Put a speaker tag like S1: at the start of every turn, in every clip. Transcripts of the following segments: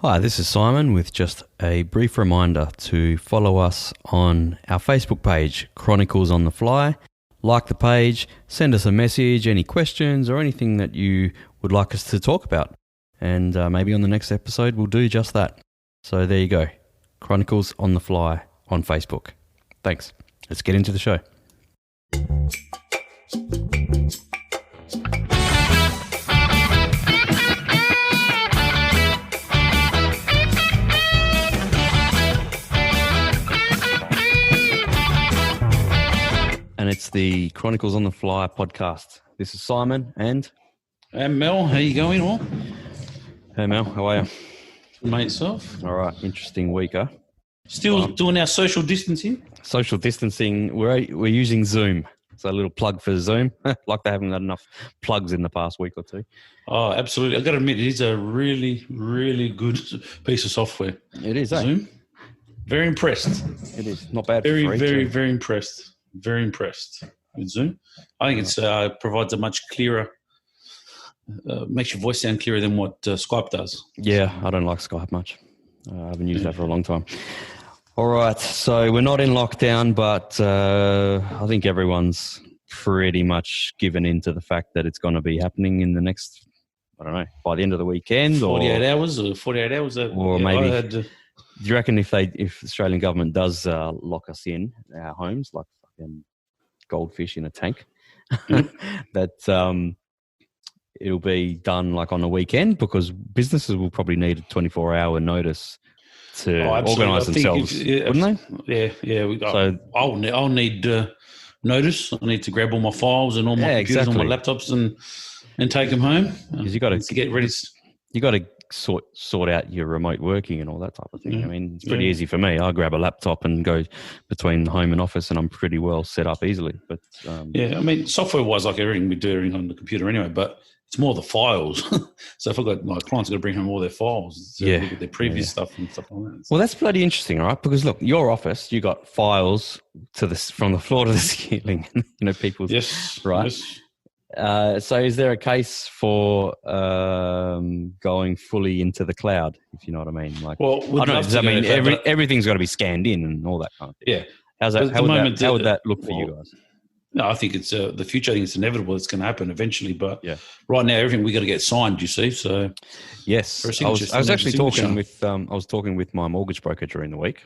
S1: Hi, this is Simon with just a brief reminder to follow us on our Facebook page, Chronicles on the Fly. Like the page, send us a message, any questions or anything that you would like us to talk about. And maybe on the next episode we'll do just that. So there you go, Chronicles on the Fly on Facebook. Thanks. Let's get into the show. And it's the Chronicles on the Fly podcast. This is Simon and
S2: Mel. How you going, all?
S1: Hey Mel, how are you?
S2: Mate, self.
S1: All right, interesting week, huh?
S2: Still doing our social distancing?
S1: Social distancing, we're using Zoom. So a little plug for Zoom. Like they haven't had enough plugs in the past week or two.
S2: Oh, absolutely. I've got to admit, it is a really, really good piece of software.
S1: It is,
S2: Zoom. Very impressed.
S1: It is. Not bad
S2: Very,
S1: for free,
S2: very,
S1: too.
S2: very impressed. Very impressed with Zoom. I think it's provides a much clearer, makes your voice sound clearer than what Skype does.
S1: Yeah, I don't like Skype much. I haven't used that for a long time. All right, so we're not in lockdown, but I think everyone's pretty much given into the fact that it's going to be happening in the next, I don't know, by the end of the weekend.
S2: 48 hours or 48 hours.
S1: Or maybe, do you reckon if the Australian government does lock us in our homes, like fucking Goldfish in a tank, that it'll be done like on a weekend? Because businesses will probably need a 24-hour notice to organise themselves, wouldn't
S2: they? Yeah. I'll need notice. I need to grab all my files and all my computers, all my laptops, and take them home.
S1: Because you got to
S2: get ready.
S1: You got to sort out your remote working and all that type of thing. I mean, it's pretty easy for me. I grab a laptop and go between home and office, and I'm pretty well set up easily. But
S2: I mean, software-wise, like everything we do everything on the computer anyway. But it's more the files. So if I've got my clients got to bring home all their files, look at their previous stuff and stuff like that.
S1: Well, that's bloody interesting, right? Because look, your office, you got files from the floor to the ceiling. People's right.
S2: Yes.
S1: So is there a case for going fully into the cloud, if you know what I mean? Like,
S2: well,
S1: I don't know. Does that mean everything's got to be scanned in and all that kind of thing?
S2: Yeah.
S1: How would that look for you guys?
S2: No, I think it's the future. I think it's inevitable. It's going to happen eventually. But right now, everything we got to get signed. You see, so
S1: yes, I was actually talking with my mortgage broker during the week,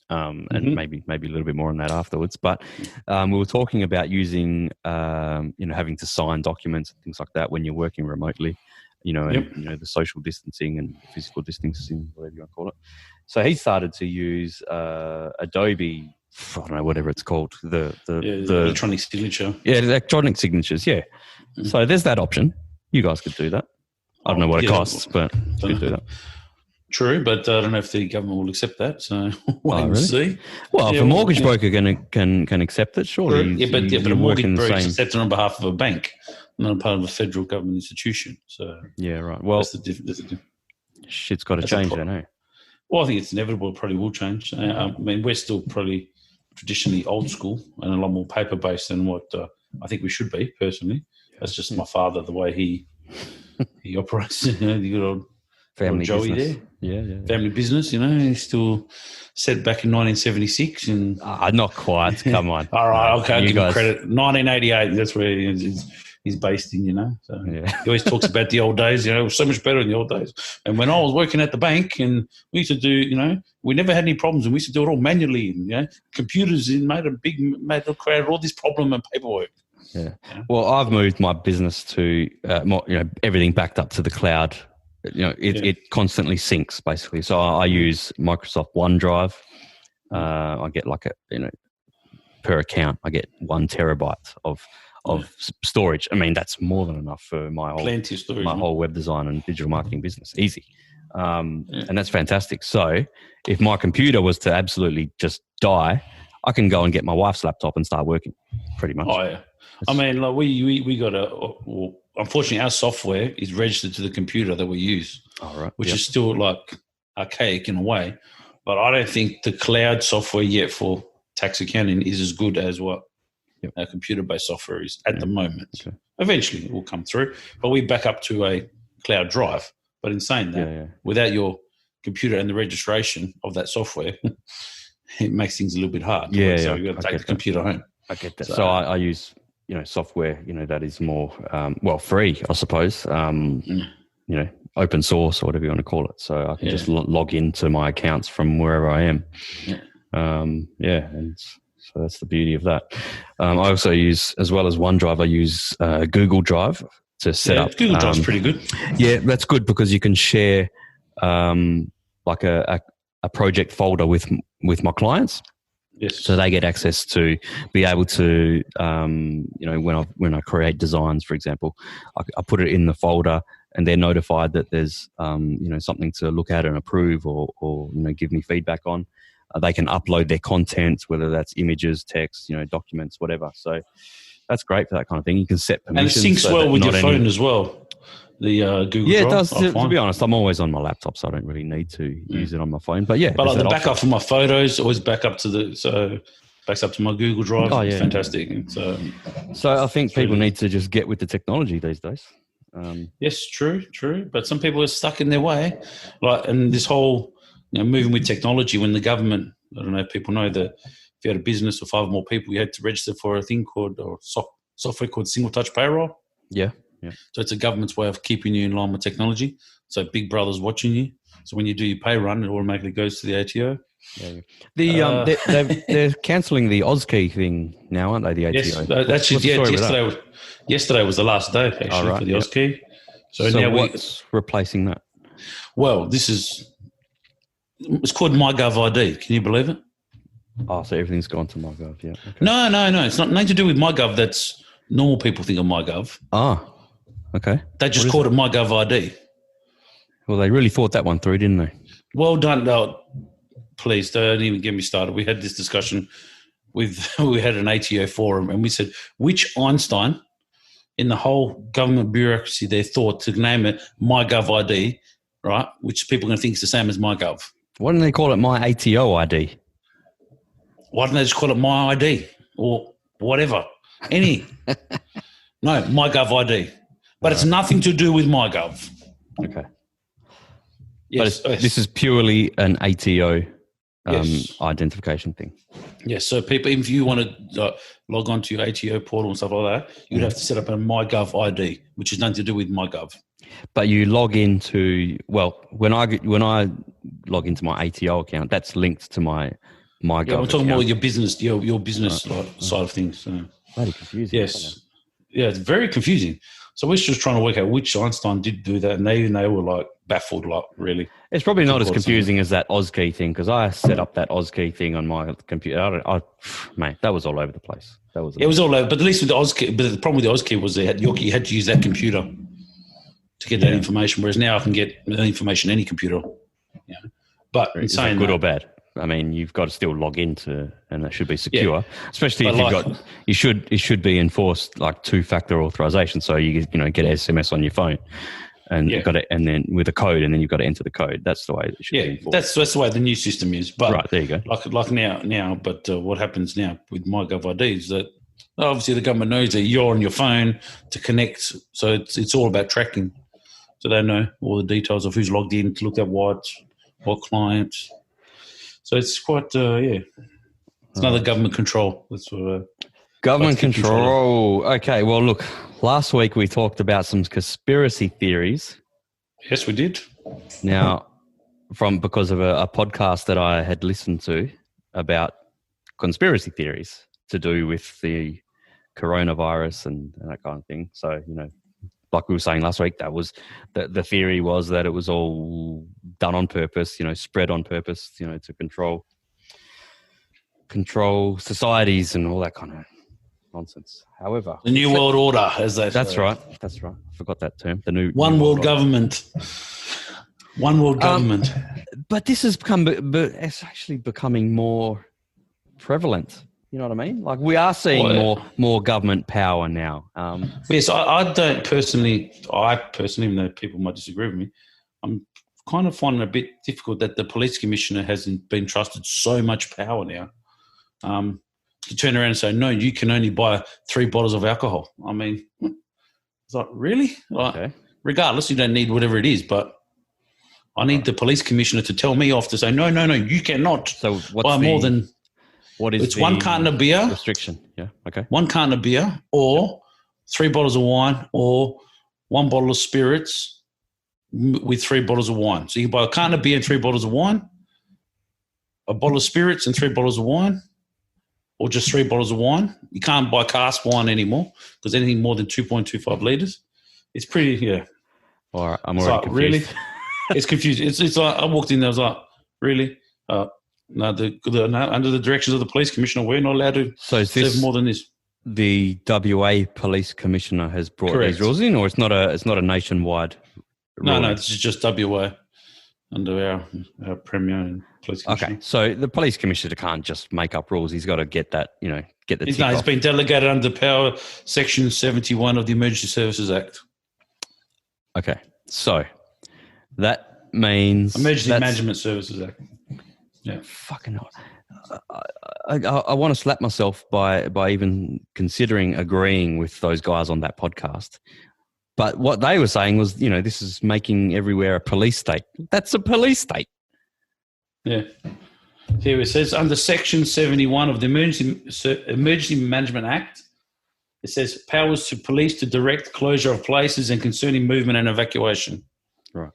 S1: and maybe a little bit more on that afterwards. But we were talking about using, having to sign documents and things like that when you're working remotely. The social distancing and physical distancing, whatever you want to call it. So he started to use Adobe. I don't know, whatever it's called. The
S2: electronic signature.
S1: Yeah, electronic signatures, yeah. So there's that option. You guys could do that. I don't know what it costs, but you could do that.
S2: True, but I don't know if the government will accept that, so we'll see.
S1: Well, if a mortgage broker can accept it, surely.
S2: Yeah, but a mortgage broker accepts it on behalf of a bank, not part of a federal government institution. So
S1: yeah, right. Well,
S2: that's the difference.
S1: Shit's got to change then, eh?
S2: Well, I think it's inevitable. It probably will change. I mean, we're still probably traditionally old school and a lot more paper-based than what I think we should be, personally. That's just my father, the way he operates. The good old
S1: family
S2: Joey
S1: business.
S2: There. Yeah. Family business, he's still set back in 1976. And
S1: not quite. Come on.
S2: All right, okay, I'll give him credit. 1988, that's where he's based in, So he always talks about the old days, it was so much better in the old days. And when I was working at the bank and we used to do, we never had any problems and we used to do it all manually. And, computers created all this problem and paperwork.
S1: Yeah. Well, I've moved my business to, everything backed up to the cloud. It constantly syncs basically. So I use Microsoft OneDrive. I get per account, I get 1 terabyte of storage. I mean, that's more than enough for my whole web design and digital marketing business. Easy. And that's fantastic. So if my computer was to absolutely just die, I can go and get my wife's laptop and start working pretty much.
S2: Oh, yeah. I mean, like we got unfortunately our software is registered to the computer that we use, which is still like archaic in a way. But I don't think the cloud software yet for tax accounting is as good as what our computer-based software is at the moment. Okay. Eventually it will come through, but we back up to a cloud drive. But in saying that, without your computer and the registration of that software, it makes things a little bit hard. So you've got to take the computer home.
S1: I get that. So I use, software, that is more, free, I suppose, open source or whatever you want to call it. So I can just log into my accounts from wherever I am. And so that's the beauty of that. I also use, as well as OneDrive, I use Google Drive to set up.
S2: Google Drive's pretty good.
S1: Yeah, that's good because you can share like a project folder with my clients.
S2: Yes.
S1: So they get access to be able to, when I create designs, for example, I put it in the folder and they're notified that there's, something to look at and approve or give me feedback on. They can upload their content, whether that's images, text, documents, whatever. So that's great for that kind of thing. You can set permissions.
S2: And it syncs well with your phone as well. The Google Drive.
S1: Yeah, it does. To be honest, I'm always on my laptop, so I don't really need to use it on my phone. But
S2: like the backup for my photos always backs up to my Google Drive. Oh, yeah. It's fantastic.
S1: So I think people need to just get with the technology these days.
S2: Yes, true. But some people are stuck in their way. And this whole moving with technology, when the government, I don't know if people know that if you had a business of 5 more people, you had to register for a thing called software called single touch payroll.
S1: Yeah.
S2: So it's a government's way of keeping you in line with technology. So Big Brother's watching you. So when you do your pay run, it automatically goes to the ATO.
S1: Yeah. They're cancelling the AusKey thing now, aren't they? The ATO.
S2: Yesterday was the last day actually for the AusKey.
S1: So now what's replacing that?
S2: Well, it's called MyGov ID. Can you believe it?
S1: Oh, so everything's gone to MyGov. Yeah. Okay.
S2: No. It's not nothing to do with MyGov. That's normal people think of MyGov.
S1: Ah. Okay.
S2: They just called it MyGov ID.
S1: Well, they really thought that one through, didn't they?
S2: Well done. No, please don't even get me started. We had this discussion we had an ATO forum and we said, which Einstein in the whole government bureaucracy they thought to name it MyGov ID, right, which people are going to think is the same as MyGov.
S1: Why didn't they call it My ATO ID?
S2: Why didn't they just call it My ID or whatever? No, MyGov ID. But it's nothing to do with MyGov.
S1: Okay. Yes. But this is purely an ATO identification thing.
S2: Yes. So people, if you want to log on to your ATO portal and stuff like that, you'd have to set up a MyGov ID, which is nothing to do with MyGov.
S1: But you log into, when I log into my ATO account, that's linked to my MyGov
S2: I'm talking
S1: account.
S2: about your business, your business side of things. So.
S1: Very confusing.
S2: Yes. Yeah, it's very confusing. So we're just trying to work out which Einstein did do that, and they were like baffled, like really.
S1: It's probably not as confusing as that AusKey thing because I set up that AusKey thing on my computer. Mate, that was all over the place. It was all over.
S2: But at least with the AusKey, but the problem with the AusKey was you had to use that computer to get that information, whereas now I can get the information any computer. Yeah, but
S1: is that good or bad? I mean, you've got to still log into, and that should be secure. Especially if it should be enforced like 2-factor authorization. So you get SMS on your phone, and you've got it, and then with a code, and then you've got to enter the code. That's the way it should be enforced.
S2: That's the way the new system is. But
S1: right, there you go.
S2: Like now. But what happens now with MyGov ID is that obviously the government knows that you're on your phone to connect, so it's all about tracking. So they know all the details of who's logged in, to look at what clients. So it's quite, it's another government control. That's what,
S1: government control. Okay, well, look, last week we talked about some conspiracy theories.
S2: Yes, we did.
S1: Now, because of a podcast that I had listened to about conspiracy theories to do with the coronavirus and that kind of thing. So, like we were saying last week, that was the theory was that it was all done on purpose, spread on purpose, to control societies and all that kind of nonsense. However,
S2: the New World Order, as they say.
S1: That's right. I forgot that term. The new
S2: One World Government. One World Government.
S1: But this has it's actually becoming more prevalent. You know what I mean? Like we are seeing more government power now.
S2: Yes, I don't personally, even though people might disagree with me, I'm kind of finding it a bit difficult that the police commissioner hasn't been trusted so much power now. To turn around and say, no, you can only buy 3 bottles of alcohol. I mean, it's like, really? Like,
S1: okay.
S2: Regardless, you don't need whatever it is, but I need the police commissioner to tell me off to say, no, you cannot buy more than...
S1: What is
S2: it's 1 carton of beer.
S1: Restriction, yeah, okay.
S2: 1 carton of beer or 3 bottles of wine or 1 bottle of spirits with 3 bottles of wine. So you buy a carton of beer and 3 bottles of wine, a bottle of spirits and 3 bottles of wine, or just 3 bottles of wine. You can't buy cask wine anymore because anything more than 2.25 litres. It's pretty, yeah.
S1: All right, I'm already confused.
S2: Really? It's confusing. It's like I walked in there, I was like, really? No, under the directions of the police commissioner, we're not allowed to serve more than this.
S1: The WA police commissioner has brought these rules in, or it's not a nationwide ruling?
S2: No, this is just WA under our premier and police commissioner.
S1: Okay, so the police commissioner can't just make up rules. He's got to get that, get the tick off.
S2: It's been delegated under power section 71 of the Emergency Services Act.
S1: Okay, so that means
S2: Emergency Management Services Act. Yeah,
S1: fucking hell. I want to slap myself by even considering agreeing with those guys on that podcast. But what they were saying was, this is making everywhere a police state. That's a police state.
S2: Yeah. Here it says under Section 71 of the Emergency Management Act, it says powers to police to direct closure of places and concerning movement and evacuation.
S1: Right.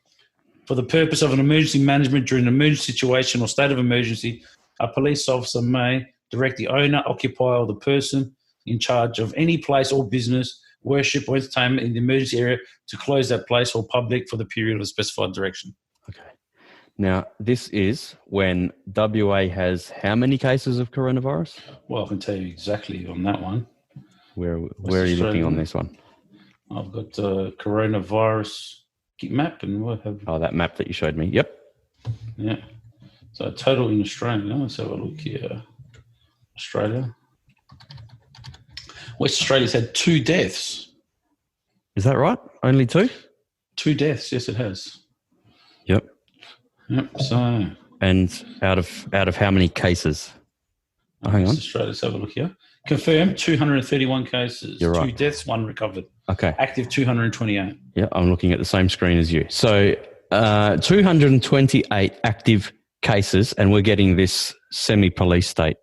S2: For the purpose of an emergency management during an emergency situation or state of emergency, a police officer may direct the owner, occupier, or the person in charge of any place or business, worship, or entertainment in the emergency area to close that place or public for the period of specified direction.
S1: Okay. Now, this is when WA has how many cases of coronavirus?
S2: Well, I can tell you exactly on that one.
S1: Where are you looking on this one?
S2: I've got coronavirus map, and we'll have...
S1: Oh, that map that you showed me. Yep.
S2: Yeah. So total in Australia, let's have a look here. Australia. West Australia's had 2 deaths.
S1: Is that right? Only 2?
S2: 2 deaths, yes it has.
S1: Yep.
S2: So...
S1: And out of how many cases? Oh, hang on.
S2: Australia, let's have a look here. Confirmed, 231 cases.
S1: You're right.
S2: 2 deaths, 1 recovered.
S1: Okay.
S2: Active, 228.
S1: Yeah, I'm looking at the same screen as you. So 228 active cases, and we're getting this semi-police state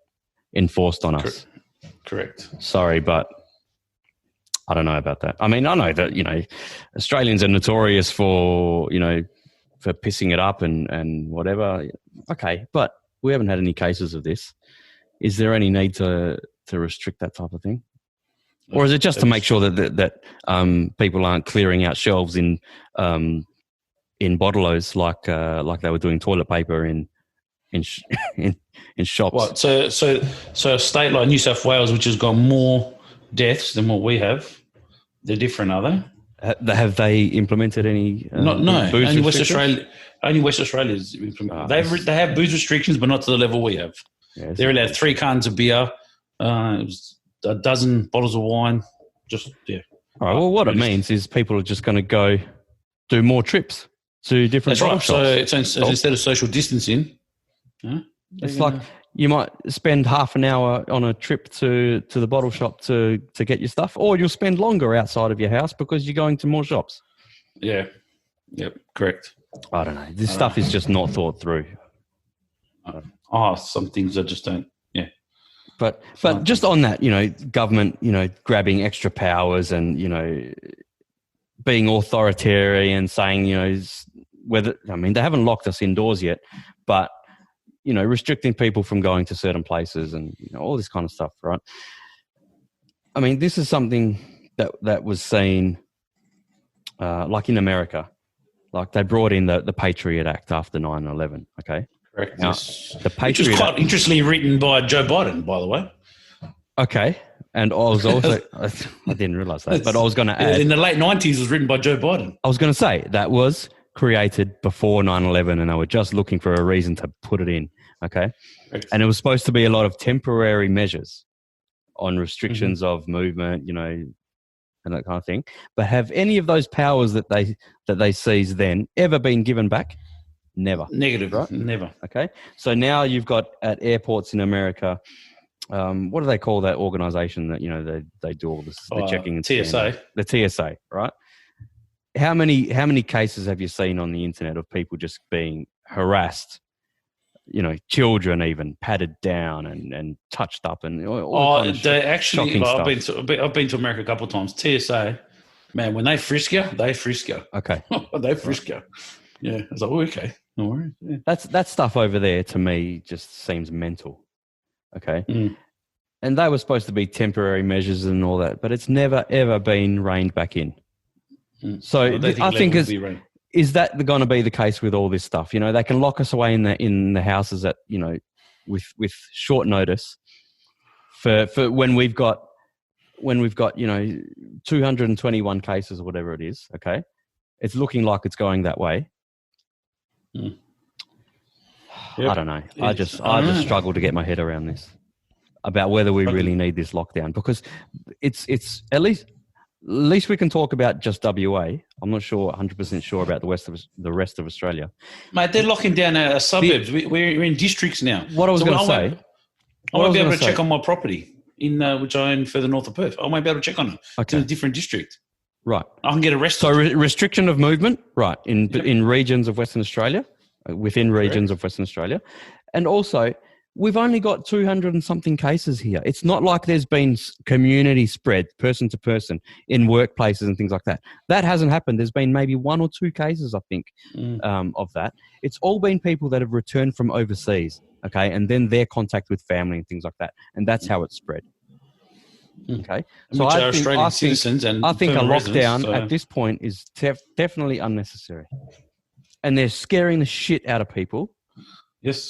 S1: enforced on us.
S2: Correct.
S1: Sorry, but I don't know about that. I mean, I know that, Australians are notorious for, for pissing it up and whatever. Okay, but we haven't had any cases of this. Is there any need to restrict that type of thing? Or is it just to make sure that people aren't clearing out shelves in bottle-os like they were doing toilet paper in shops?
S2: What? So a state like New South Wales, which has got more deaths than what we have, they're different, are they?
S1: Have they implemented any?
S2: No. Only West Australia. Only West Australia is implemented. They have booze restrictions, but not to the level we have. Yeah, they're allowed 3 cartons of beer. It was a dozen bottles of wine. Just
S1: All right. Well, what it means is people are just going to go do more trips to different shops.
S2: So instead of social distancing,
S1: it's like you might spend half an hour on a trip to the bottle shop to get your stuff, or you'll spend longer outside of your house because you're going to more shops.
S2: Yeah. Yep. Correct.
S1: I don't know. This stuff is just not thought through.
S2: Some things I just don't. Yeah.
S1: But just on that, government, grabbing extra powers and, being authoritarian, saying, they haven't locked us indoors yet, but, restricting people from going to certain places and, all this kind of stuff, right? I mean, this is something that was seen, like in America, like they brought in the Patriot Act after 9/11, okay?
S2: Correct.
S1: Now, the Patriot
S2: Which was quite interestingly written by Joe Biden, by the way.
S1: Okay. And I was also, I didn't realize that, but I was going to add.
S2: In the late 90s, it was written by Joe Biden.
S1: I was going to say that was created before 9/11 and they were just looking for a reason to put it in. Okay.
S2: Correct.
S1: And it was supposed to be a lot of temporary measures on restrictions of movement, and that kind of thing. But have any of those powers that they seized then ever been given back? Never.
S2: Negative,
S1: right?
S2: Never.
S1: Okay. So now you've got at airports in America, what do they call that organization that, they do all this, the checking and
S2: TSA.
S1: The TSA, right? how many cases have you seen on the internet of people just being harassed? You know, children even patted down and touched up and all kind of
S2: they actually.
S1: shocking stuff.
S2: I've been to America a couple of times. TSA, man, when they frisk you, they frisk you.
S1: Okay,
S2: they frisk you. Yeah, I was like, oh, okay, no worries. Yeah.
S1: That stuff over there to me just seems mental. Okay, and they were supposed to be temporary measures and all that, but it's never ever been reined back in. So I think is that going to be the case with all this stuff? You know, they can lock us away in the houses at, you know, with short notice for when we've got, you know, 221 cases or whatever it is. Okay. It's looking like it's going that way. Yep. I don't know. I just struggle to get my head around this about whether we really need this lockdown, because it's at least we can talk about just WA. I'm not 100% sure about the rest of Australia.
S2: Mate, they're locking down our suburbs. We're in districts now.
S1: What I was going to say...
S2: I won't be able to check on my property, which I own further north of Perth. I won't be able to check on it. Okay. It's in a different district.
S1: Right.
S2: I can get arrested.
S1: So restriction of movement, right, in regions of Western Australia, within regions of Western Australia. And also... we've only got 200 and something cases here. It's not like there's been community spread, person to person, in workplaces and things like that. That hasn't happened. There's been maybe 1 or 2 cases, I think, of that. It's all been people that have returned from overseas, okay, and then their contact with family and things like that. And that's how it's spread. Okay. So I think a lockdown at this point is definitely unnecessary. And they're scaring the shit out of people.
S2: Yes.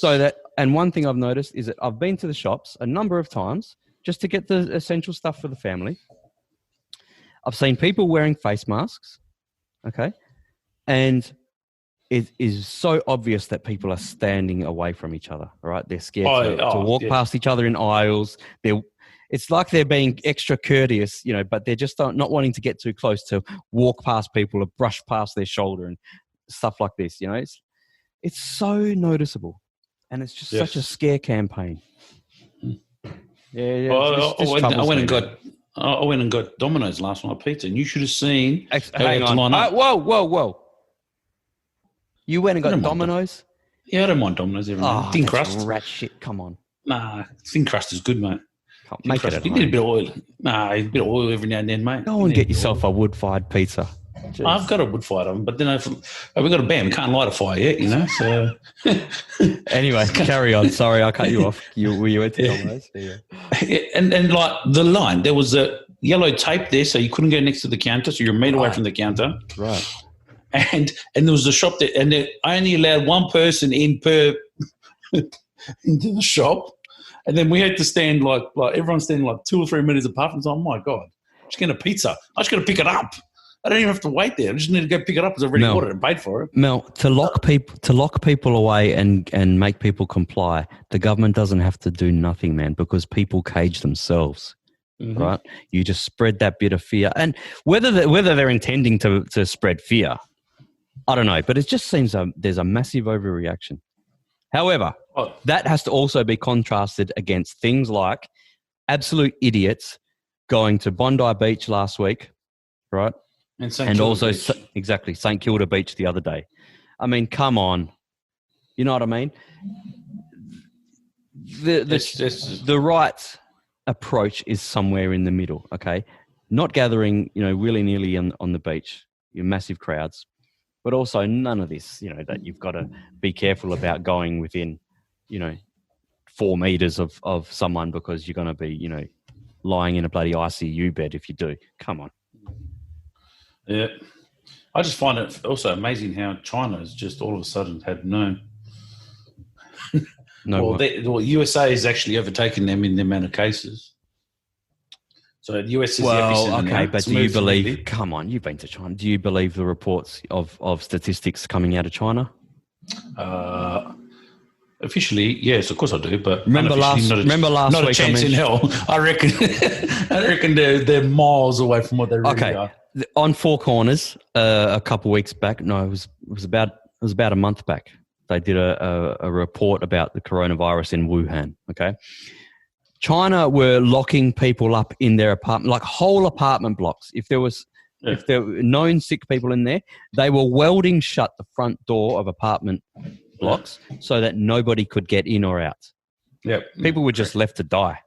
S1: And one thing I've noticed is that I've been to the shops a number of times just to get the essential stuff for the family. I've seen people wearing face masks, okay? And it is so obvious that people are standing away from each other, all right? They're scared to walk past each other in aisles. It's like they're being extra courteous, you know, but they're just not wanting to get too close to walk past people or brush past their shoulder and stuff like this, you know? It's so noticeable. And it's just such a scare campaign. Yeah.
S2: I went and got Domino's last night pizza, and you should have seen.
S1: Hang on. Whoa! You went and got Domino's?
S2: Yeah, I don't mind Domino's every night. Thin crust.
S1: Rat shit. Come on.
S2: Nah, thin crust is good, mate.
S1: Make it at home.
S2: You need a bit of oil. Nah, a bit of oil every now and then, mate.
S1: Go and get yourself a wood-fired pizza.
S2: Jeez. I've got a wood fire oven, but then we've got a ban. We can't light a fire yet, you know. So
S1: anyway, carry on. Sorry, I cut you off. Were you at Domino's?
S2: Yeah. And like the line, there was a yellow tape there, so you couldn't go next to the counter, so you're a metre away from the counter.
S1: Right.
S2: And there was a shop there, and I only allowed one person in per into the shop, and then we had to stand like everyone's standing like 2 or 3 minutes apart. And so, oh my god, I'm just getting a pizza. I just got to pick it up. I don't even have to wait there. I just need to go pick it up because I've already ordered and paid for it.
S1: Mel, to lock people away and make people comply, the government doesn't have to do nothing, man, because people cage themselves, right? You just spread that bit of fear. And whether they're intending to spread fear, I don't know, but it just seems there's a massive overreaction. However, that has to also be contrasted against things like absolute idiots going to Bondi Beach last week, right? And also, exactly, St Kilda Beach the other day. I mean, come on. You know what I mean? The right approach is somewhere in the middle, okay? Not gathering, you know, willy-nilly on the beach, massive crowds, but also none of this, you know, that you've got to be careful about going within, you know, 4 meters of someone because you're going to be, you know, lying in a bloody ICU bed if you do. Come on.
S2: Yeah. I just find it also amazing how China has just all of a sudden had known. USA has actually overtaken them in the amount of cases. So the US is the epicenter now.
S1: But do you believe, come on, you've been to China. Do you believe the reports of statistics coming out of China?
S2: Officially, yes, of course I do. But
S1: remember last week,
S2: not a chance in hell. I reckon they're miles away from what they really are.
S1: On Four Corners, a couple of weeks back. No, it was about a month back. They did a report about the coronavirus in Wuhan. Okay, China were locking people up in their apartment, like whole apartment blocks. If there was if there were known sick people in there, they were welding shut the front door of apartment blocks so that nobody could get in or out.
S2: Yep.
S1: People were just left to die,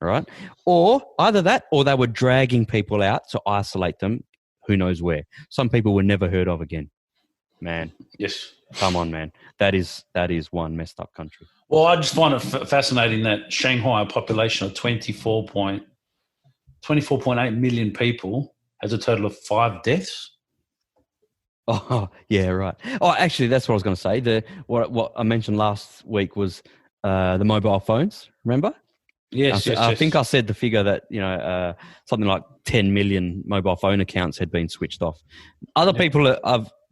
S1: right? Or either that, or they were dragging people out to isolate them, who knows where. Some people were never heard of again. Man.
S2: Yes.
S1: Come on, man. That is one messed up country.
S2: Well, I just find it fascinating that Shanghai, a population of 24.8 million people, has a total of 5 deaths.
S1: Oh, yeah, right. Oh, actually, that's what I was going to say. What I mentioned last week was the mobile phones, remember?
S2: Yes,
S1: I think I said the figure that, something like 10 million mobile phone accounts had been switched off. Other people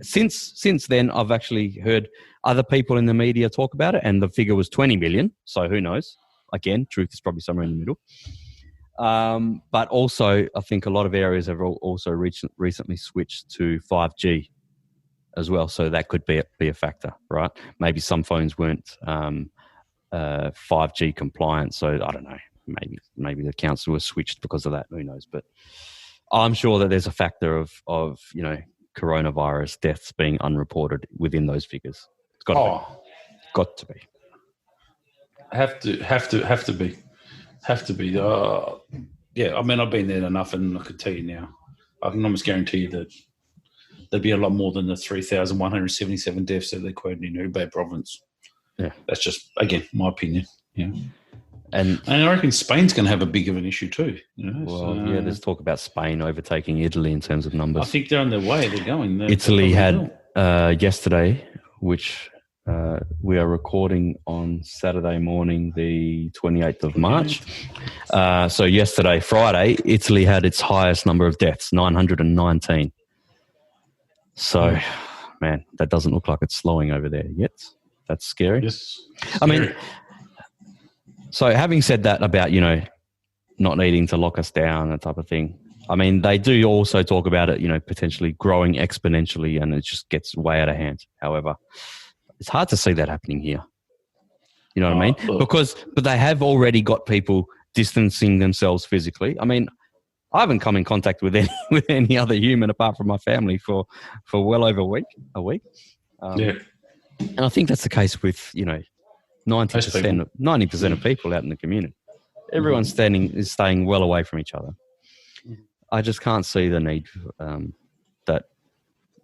S1: since then, I've actually heard other people in the media talk about it, and the figure was 20 million. So who knows? Again, truth is probably somewhere in the middle. But also, I think a lot of areas have also recently switched to 5G as well. So that could be a factor, right? Maybe some phones weren't 5G compliant. So I don't know. Maybe the council was switched because of that. Who knows? But I'm sure that there's a factor of coronavirus deaths being unreported within those figures. It's got to be.
S2: Have to be. Yeah, I mean, I've been there enough, and I can tell you now, I can almost guarantee you that there'd be a lot more than the 3,177 deaths that they quoted in Hubei province.
S1: Yeah,
S2: that's just, again, my opinion. Yeah,
S1: and
S2: I reckon Spain's going to have a big of an issue too.
S1: There's talk about Spain overtaking Italy in terms of numbers.
S2: I think they're on their way. They're going.
S1: Italy had yesterday, which we are recording on Saturday morning, the 28th of March. So yesterday, Friday, Italy had its highest number of deaths, 919. So, man, that doesn't look like it's slowing over there yet. That's scary.
S2: Yes.
S1: I mean, so having said that about, not needing to lock us down, that type of thing, I mean, they do also talk about it, potentially growing exponentially, and it just gets way out of hand. However, it's hard to see that happening here. You know what I mean? But they have already got people distancing themselves physically. I mean, I haven't come in contact with any other human apart from my family for well over a week. And I think that's the case with 90% of people out in the community. Everyone's staying well away from each other. I just can't see the need that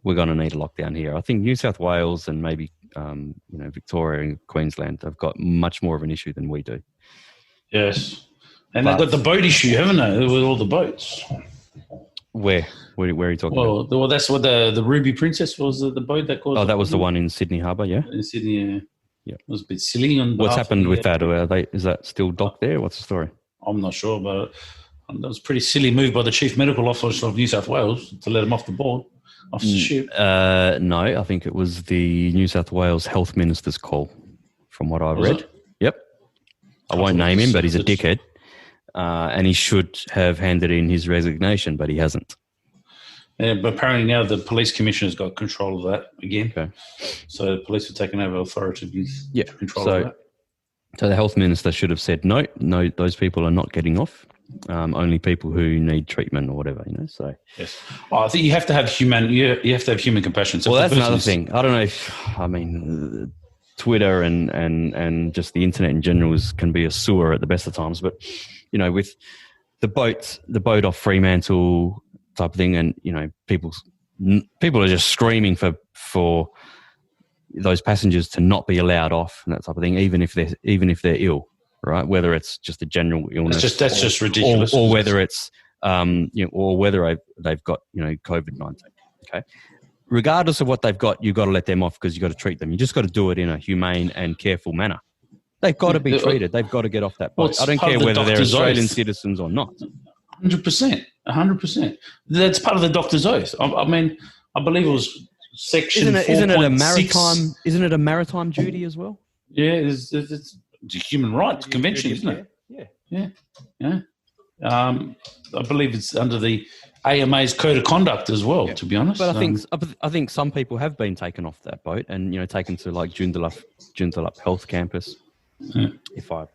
S1: we're going to need a lockdown here. I think New South Wales and maybe Victoria and Queensland have got much more of an issue than we do.
S2: Yes, and they've got the boat issue, haven't they? With all the boats.
S1: Where are you talking about?
S2: Well, that's what the Ruby Princess was, the boat that caused.
S1: Oh, that was the one in Sydney Harbour, yeah.
S2: In Sydney,
S1: yeah.
S2: It was a bit silly.
S1: What's happened with that? Is that still docked there? What's the story?
S2: I'm not sure, but that was a pretty silly move by the Chief Medical Officer of New South Wales to let him off the board, off the ship.
S1: No, I think it was the New South Wales Health Minister's call, from what I've read. Yep. I won't name him, but he's a dickhead. And he should have handed in his resignation, but he hasn't.
S2: Yeah, but apparently now the police commissioner's got control of that again.
S1: Okay.
S2: So the police have taken over authoritative control of that.
S1: So the health minister should have said, no, those people are not getting off. Only people who need treatment or whatever, So
S2: yes, I think you have to have human compassion. So
S1: that's another thing. I don't know if Twitter and just the internet in general can be a sewer at the best of times, but with the boat off Fremantle type of thing, and people are just screaming for those passengers to not be allowed off and that type of thing, even if they're ill. Right, whether it's just a general illness,
S2: that's just ridiculous,
S1: or whether it's or whether they've got COVID-19. Okay, regardless of what they've got, you've got to let them off because you've got to treat them. You just got to do it in a humane and careful manner. They've got to be treated. They've got to get off that boat. I don't care whether they're Australian citizens or not.
S2: 100%. That's part of the doctor's oath. I mean, I believe it was section. Isn't
S1: it a maritime duty as well?
S2: Yeah, it's a human rights convention, isn't it? Yeah. I believe it's under the AMA's code of conduct as well. Yeah. To be honest,
S1: but I think some people have been taken off that boat and taken to like Joondalup Health Campus. Yeah. If I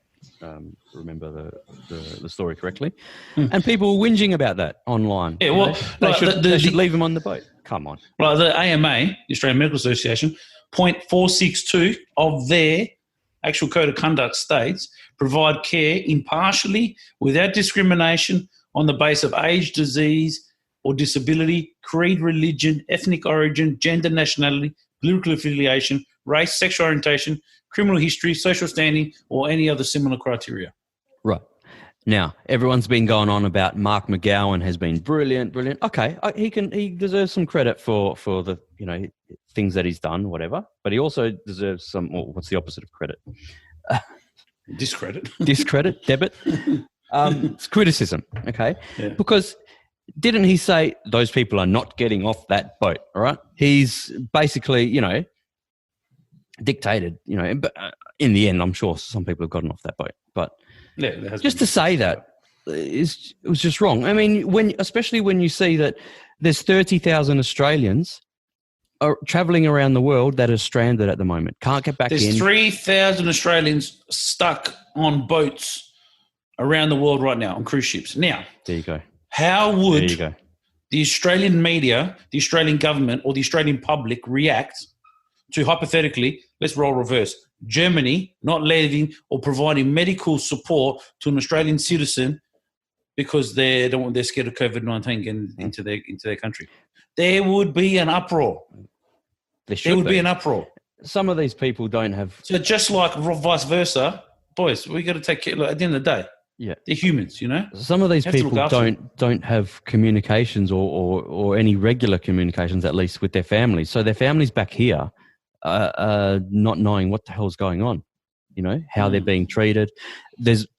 S1: remember the story correctly. And people were whinging about that online.
S2: Yeah, well,
S1: they should leave them on the boat. Come on.
S2: Well, the AMA, the Australian Medical Association, point 462 of their actual code of conduct states provide care impartially without discrimination on the basis of age, disease or disability, creed, religion, ethnic origin, gender, nationality, political affiliation, race, sexual orientation, criminal history, social standing, or any other similar criteria.
S1: Right. Now, everyone's been going on about Mark McGowan has been brilliant. Okay, he deserves some credit for the things that he's done, whatever. But he also deserves some. Well, what's the opposite of credit?
S2: Discredit.
S1: Discredit. Debit. It's criticism. Okay, because didn't he say those people are not getting off that boat? All right, he's basically dictated. But in the end, I'm sure some people have gotten off that boat, but. Yeah, just to say that it was just wrong. I mean, especially when you see that there's 30,000 Australians are travelling around the world that are stranded at the moment, can't get back in.
S2: There's 3,000 Australians stuck on boats around the world right now on cruise ships. Now,
S1: there you go.
S2: How would the Australian media, the Australian government, or the Australian public react to, hypothetically, let's roll reverse, Germany not leaving or providing medical support to an Australian citizen because they're scared of COVID-19 getting into their country? There would be an uproar. There would be an uproar.
S1: Some of these people don't have.
S2: So just like vice versa, boys, we got to take care. Look, at the end of the day, they're humans,
S1: Some of these people don't have communications or any regular communications, at least with their families. So their families back here. Not knowing what the hell's going on, how they're being treated.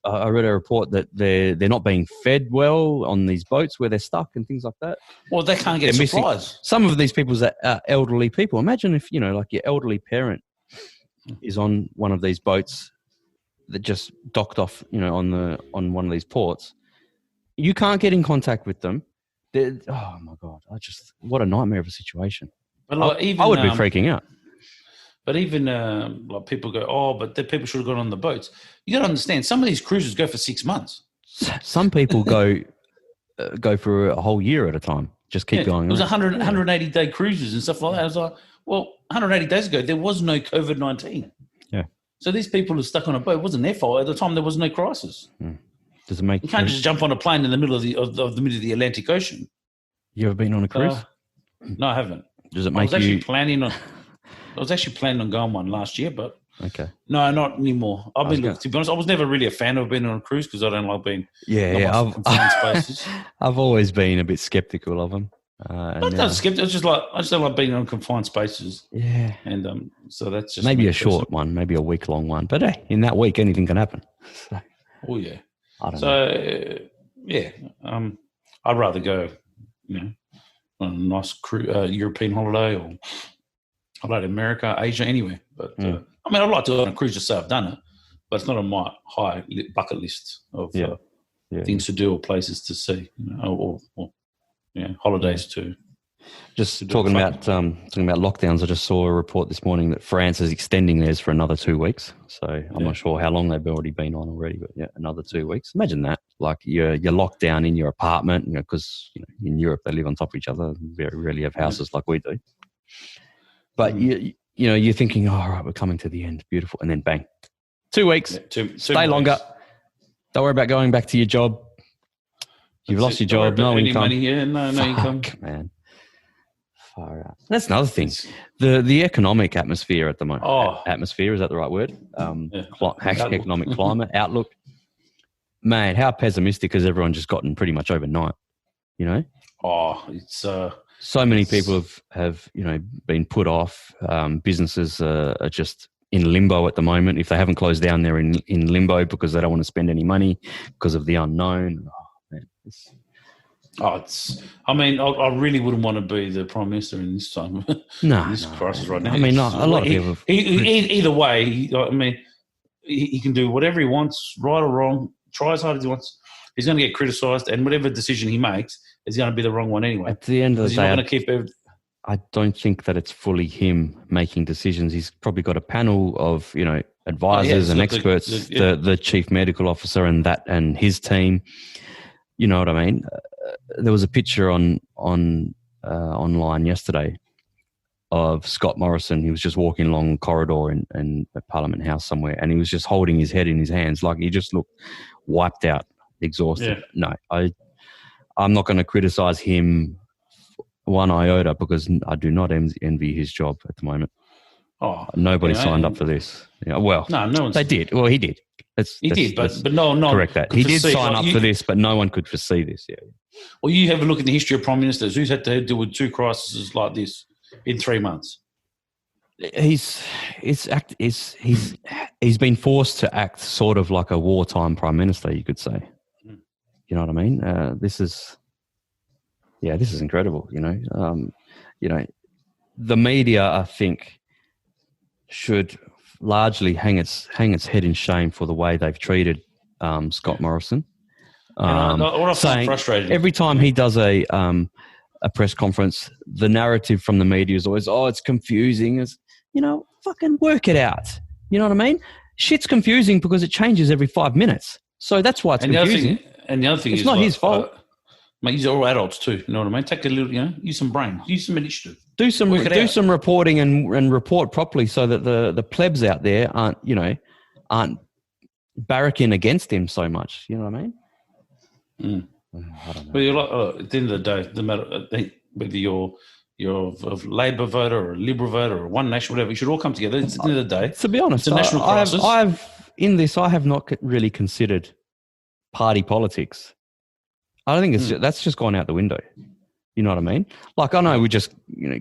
S1: I read a report that they're not being fed well on these boats where they're stuck and things like that.
S2: Well, they can't get supplies.
S1: Some of these people are elderly people. Imagine if like your elderly parent is on one of these boats that just docked off, on one of these ports. You can't get in contact with them. Oh my God! What a nightmare of a situation.
S2: But
S1: I would be freaking out.
S2: But even people go, but the people should have gone on the boats. You got to understand, some of these cruises go for 6 months.
S1: Some people go for a whole year at a time. Just keep going.
S2: It was 180-day cruises and stuff like that. I was like, well, 180 days ago, there was no COVID-19.
S1: Yeah.
S2: So these people are stuck on a boat. It wasn't their fault. At the time, there was no crisis.
S1: Does it make?
S2: You can't just jump on a plane in the middle of the middle of the Atlantic Ocean.
S1: You ever been on a cruise?
S2: No, I haven't.
S1: Does it make
S2: I was actually planning on going one last year, but
S1: no,
S2: not anymore. To be honest, I was never really a fan of being on a cruise because I don't like being
S1: confined spaces. I've always been a bit skeptical of them.
S2: Not that skeptical. I just don't like being on confined spaces.
S1: Yeah,
S2: and so that's just
S1: maybe a short one, maybe a week-long one. But hey, in that week, anything can happen. So,
S2: I don't know. I'd rather go, on a nice European holiday or. I'd like America, Asia, anywhere. But I'd like to go on a cruise to say I've done it, but it's not on my high bucket list of things to do or places to see, or holidays to.
S1: Just talking about lockdowns, I just saw a report this morning that France is extending theirs for another 2 weeks. So I'm not sure how long they've already been on already, but another 2 weeks. Imagine that, like you're locked down in your apartment, because in Europe they live on top of each other. Very rarely have houses like we do. But you're thinking, all right, we're coming to the end, beautiful, and then bang, 2 weeks. Stay longer. Don't worry about going back to your job. You've lost your job, no income.
S2: Money, no income,
S1: man. Far out. That's another thing. The economic atmosphere at the moment. Atmosphere, is that the right word? Economic climate outlook. Man, how pessimistic has everyone just gotten pretty much overnight?
S2: It's.
S1: So many people have been put off. Businesses are just in limbo at the moment. If they haven't closed down, they're in limbo because they don't want to spend any money because of the unknown.
S2: I really wouldn't want to be the Prime Minister in this time. This crisis right now.
S1: I mean, a lot of people.
S2: Either way, he can do whatever he wants, right or wrong. Try as hard as he wants. He's going to get criticised, and whatever decision he makes is going to be the wrong one anyway.
S1: At the end of the day, I don't think that it's fully him making decisions. He's probably got a panel of, advisors and experts, the chief medical officer and his team. You know what I mean? There was a picture on online yesterday of Scott Morrison. He was just walking along a corridor in a Parliament House somewhere, and he was just holding his head in his hands, like he just looked wiped out, exhausted. Yeah. No, I'm not going to criticize him one iota, because I do not envy his job at the moment.
S2: Oh,
S1: nobody signed up for this. Well, no one. They did. Well, he did.
S2: He did, but no,
S1: correct that. He did sign up for this, but no one could foresee this. Yeah.
S2: Well, you have a look at the history of prime ministers. Who's had to deal with two crises like this in 3 months?
S1: He's been forced to act sort of like a wartime prime minister, you could say. You know what I mean? This is incredible. The media, I think, should largely hang its head in shame for the way they've treated Scott Morrison.
S2: What I find frustrating,
S1: every time he does a press conference, the narrative from the media is always, it's confusing. Fucking work it out. You know what I mean? Shit's confusing because it changes every 5 minutes. So that's why it's confusing.
S2: The other thing
S1: it's not his fault.
S2: Mate, these are all adults too. You know what I mean? Take a little, use some brain, use some initiative.
S1: Do some reporting and report properly, so that the plebs out there aren't barracking against him so much. You know what I mean?
S2: I don't know. But you're like, at the end of the day, no matter whether you're of Labor voter or a Liberal voter or One Nation, whatever, you should all come together. It's at the end of the day.
S1: To be honest,
S2: it's a national crisis.
S1: I have not really considered party politics. I don't think that's just gone out the window. You know what I mean? Like, I know we just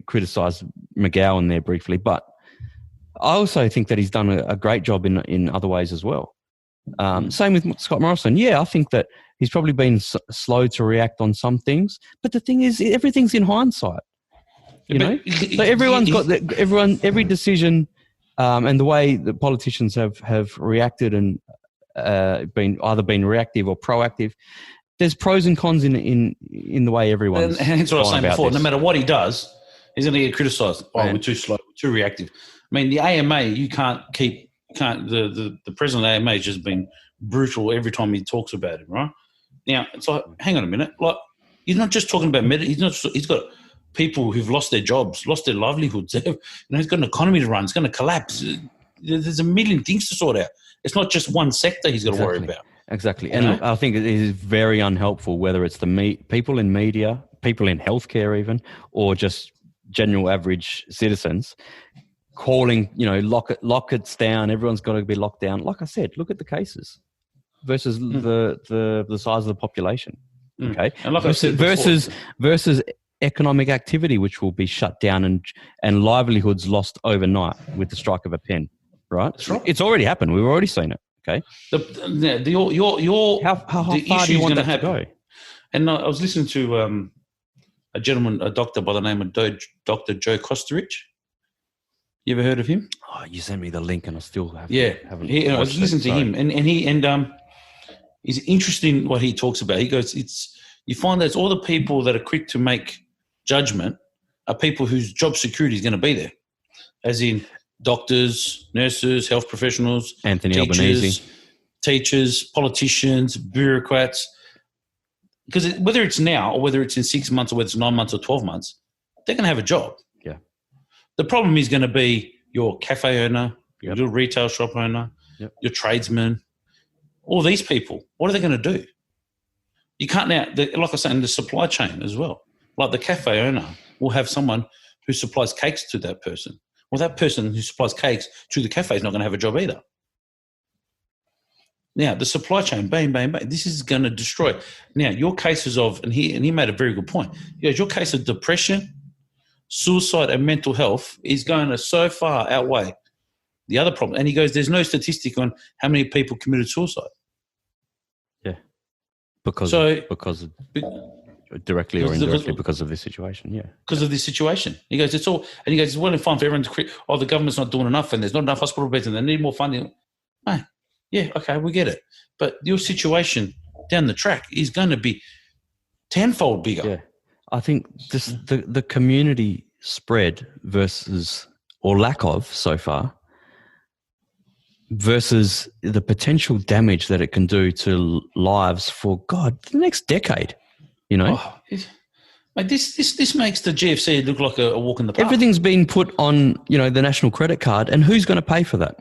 S1: criticised McGowan there briefly, but I also think that he's done a great job in other ways as well. Same with Scott Morrison. Yeah, I think that he's probably been slow to react on some things, but the thing is, everything's in hindsight. You know, so everyone's got every decision, and the way the politicians have reacted and been reactive or proactive. There's pros and cons in the way everyone's.
S2: And that's what I was saying before.
S1: This.
S2: No matter what he does, he's going to get criticised. We're too slow, we're too reactive. I mean, the AMA, the president of the AMA has just been brutal every time he talks about it, right? Now, it's like, hang on a minute. Like, he's not just talking about he's got people who've lost their jobs, lost their livelihoods. He's got an economy to run. It's going to collapse. There's a million things to sort out. It's not just one sector he's got to worry about.
S1: Exactly. And I think it is very unhelpful, whether it's people in media, people in healthcare even, or just general average citizens calling, lock it down. Everyone's got to be locked down. Like I said, look at the cases versus the size of the population. Okay.
S2: And like
S1: versus economic activity, which will be shut down and livelihoods lost overnight with the strike of a pen. Right?
S2: That's right.
S1: It's already happened. We've already seen it. Okay.
S2: How
S1: far do you want that to go?
S2: And I was listening to a doctor by the name of Dr. Joe Kostarich. You ever heard of him?
S1: Oh, you sent me the link, and I still haven't.
S2: Yeah, I was listening to him, and it's interesting what he talks about. He goes, you find that it's all the people that are quick to make judgment are people whose job security is going to be there, as in doctors, nurses, health professionals, teachers, politicians, bureaucrats. Because whether it's now or whether it's in 6 months or whether it's 9 months or 12 months, they're going to have a job.
S1: Yeah.
S2: The problem is going to be your cafe owner, your little retail shop owner, your tradesman, all these people. What are they going to do? You can't now, like I was saying, the supply chain as well. Like the cafe owner will have someone who supplies cakes to that person. Well, that person who supplies cakes to the cafe is not going to have a job either. Now, the supply chain, bang, bang, bang, this is going to destroy. Now, your cases of, and he made a very good point, he goes, your case of depression, suicide and mental health is going to so far outweigh the other problem. And he goes, there's no statistic on how many people committed suicide.
S1: Yeah. Because directly or indirectly because of this situation, yeah.
S2: Because of this situation. He goes, it's well and fine for everyone to the government's not doing enough and there's not enough hospital beds and they need more funding. Mate, yeah, okay, we get it. But your situation down the track is going to be tenfold bigger.
S1: Yeah. I think the community spread versus, or lack of so far, versus the potential damage that it can do to lives for, God, the next decade, you know?
S2: Like this makes the GFC look like a walk in the park.
S1: Everything's been put on, you know, the national credit card, and who's going to pay for that?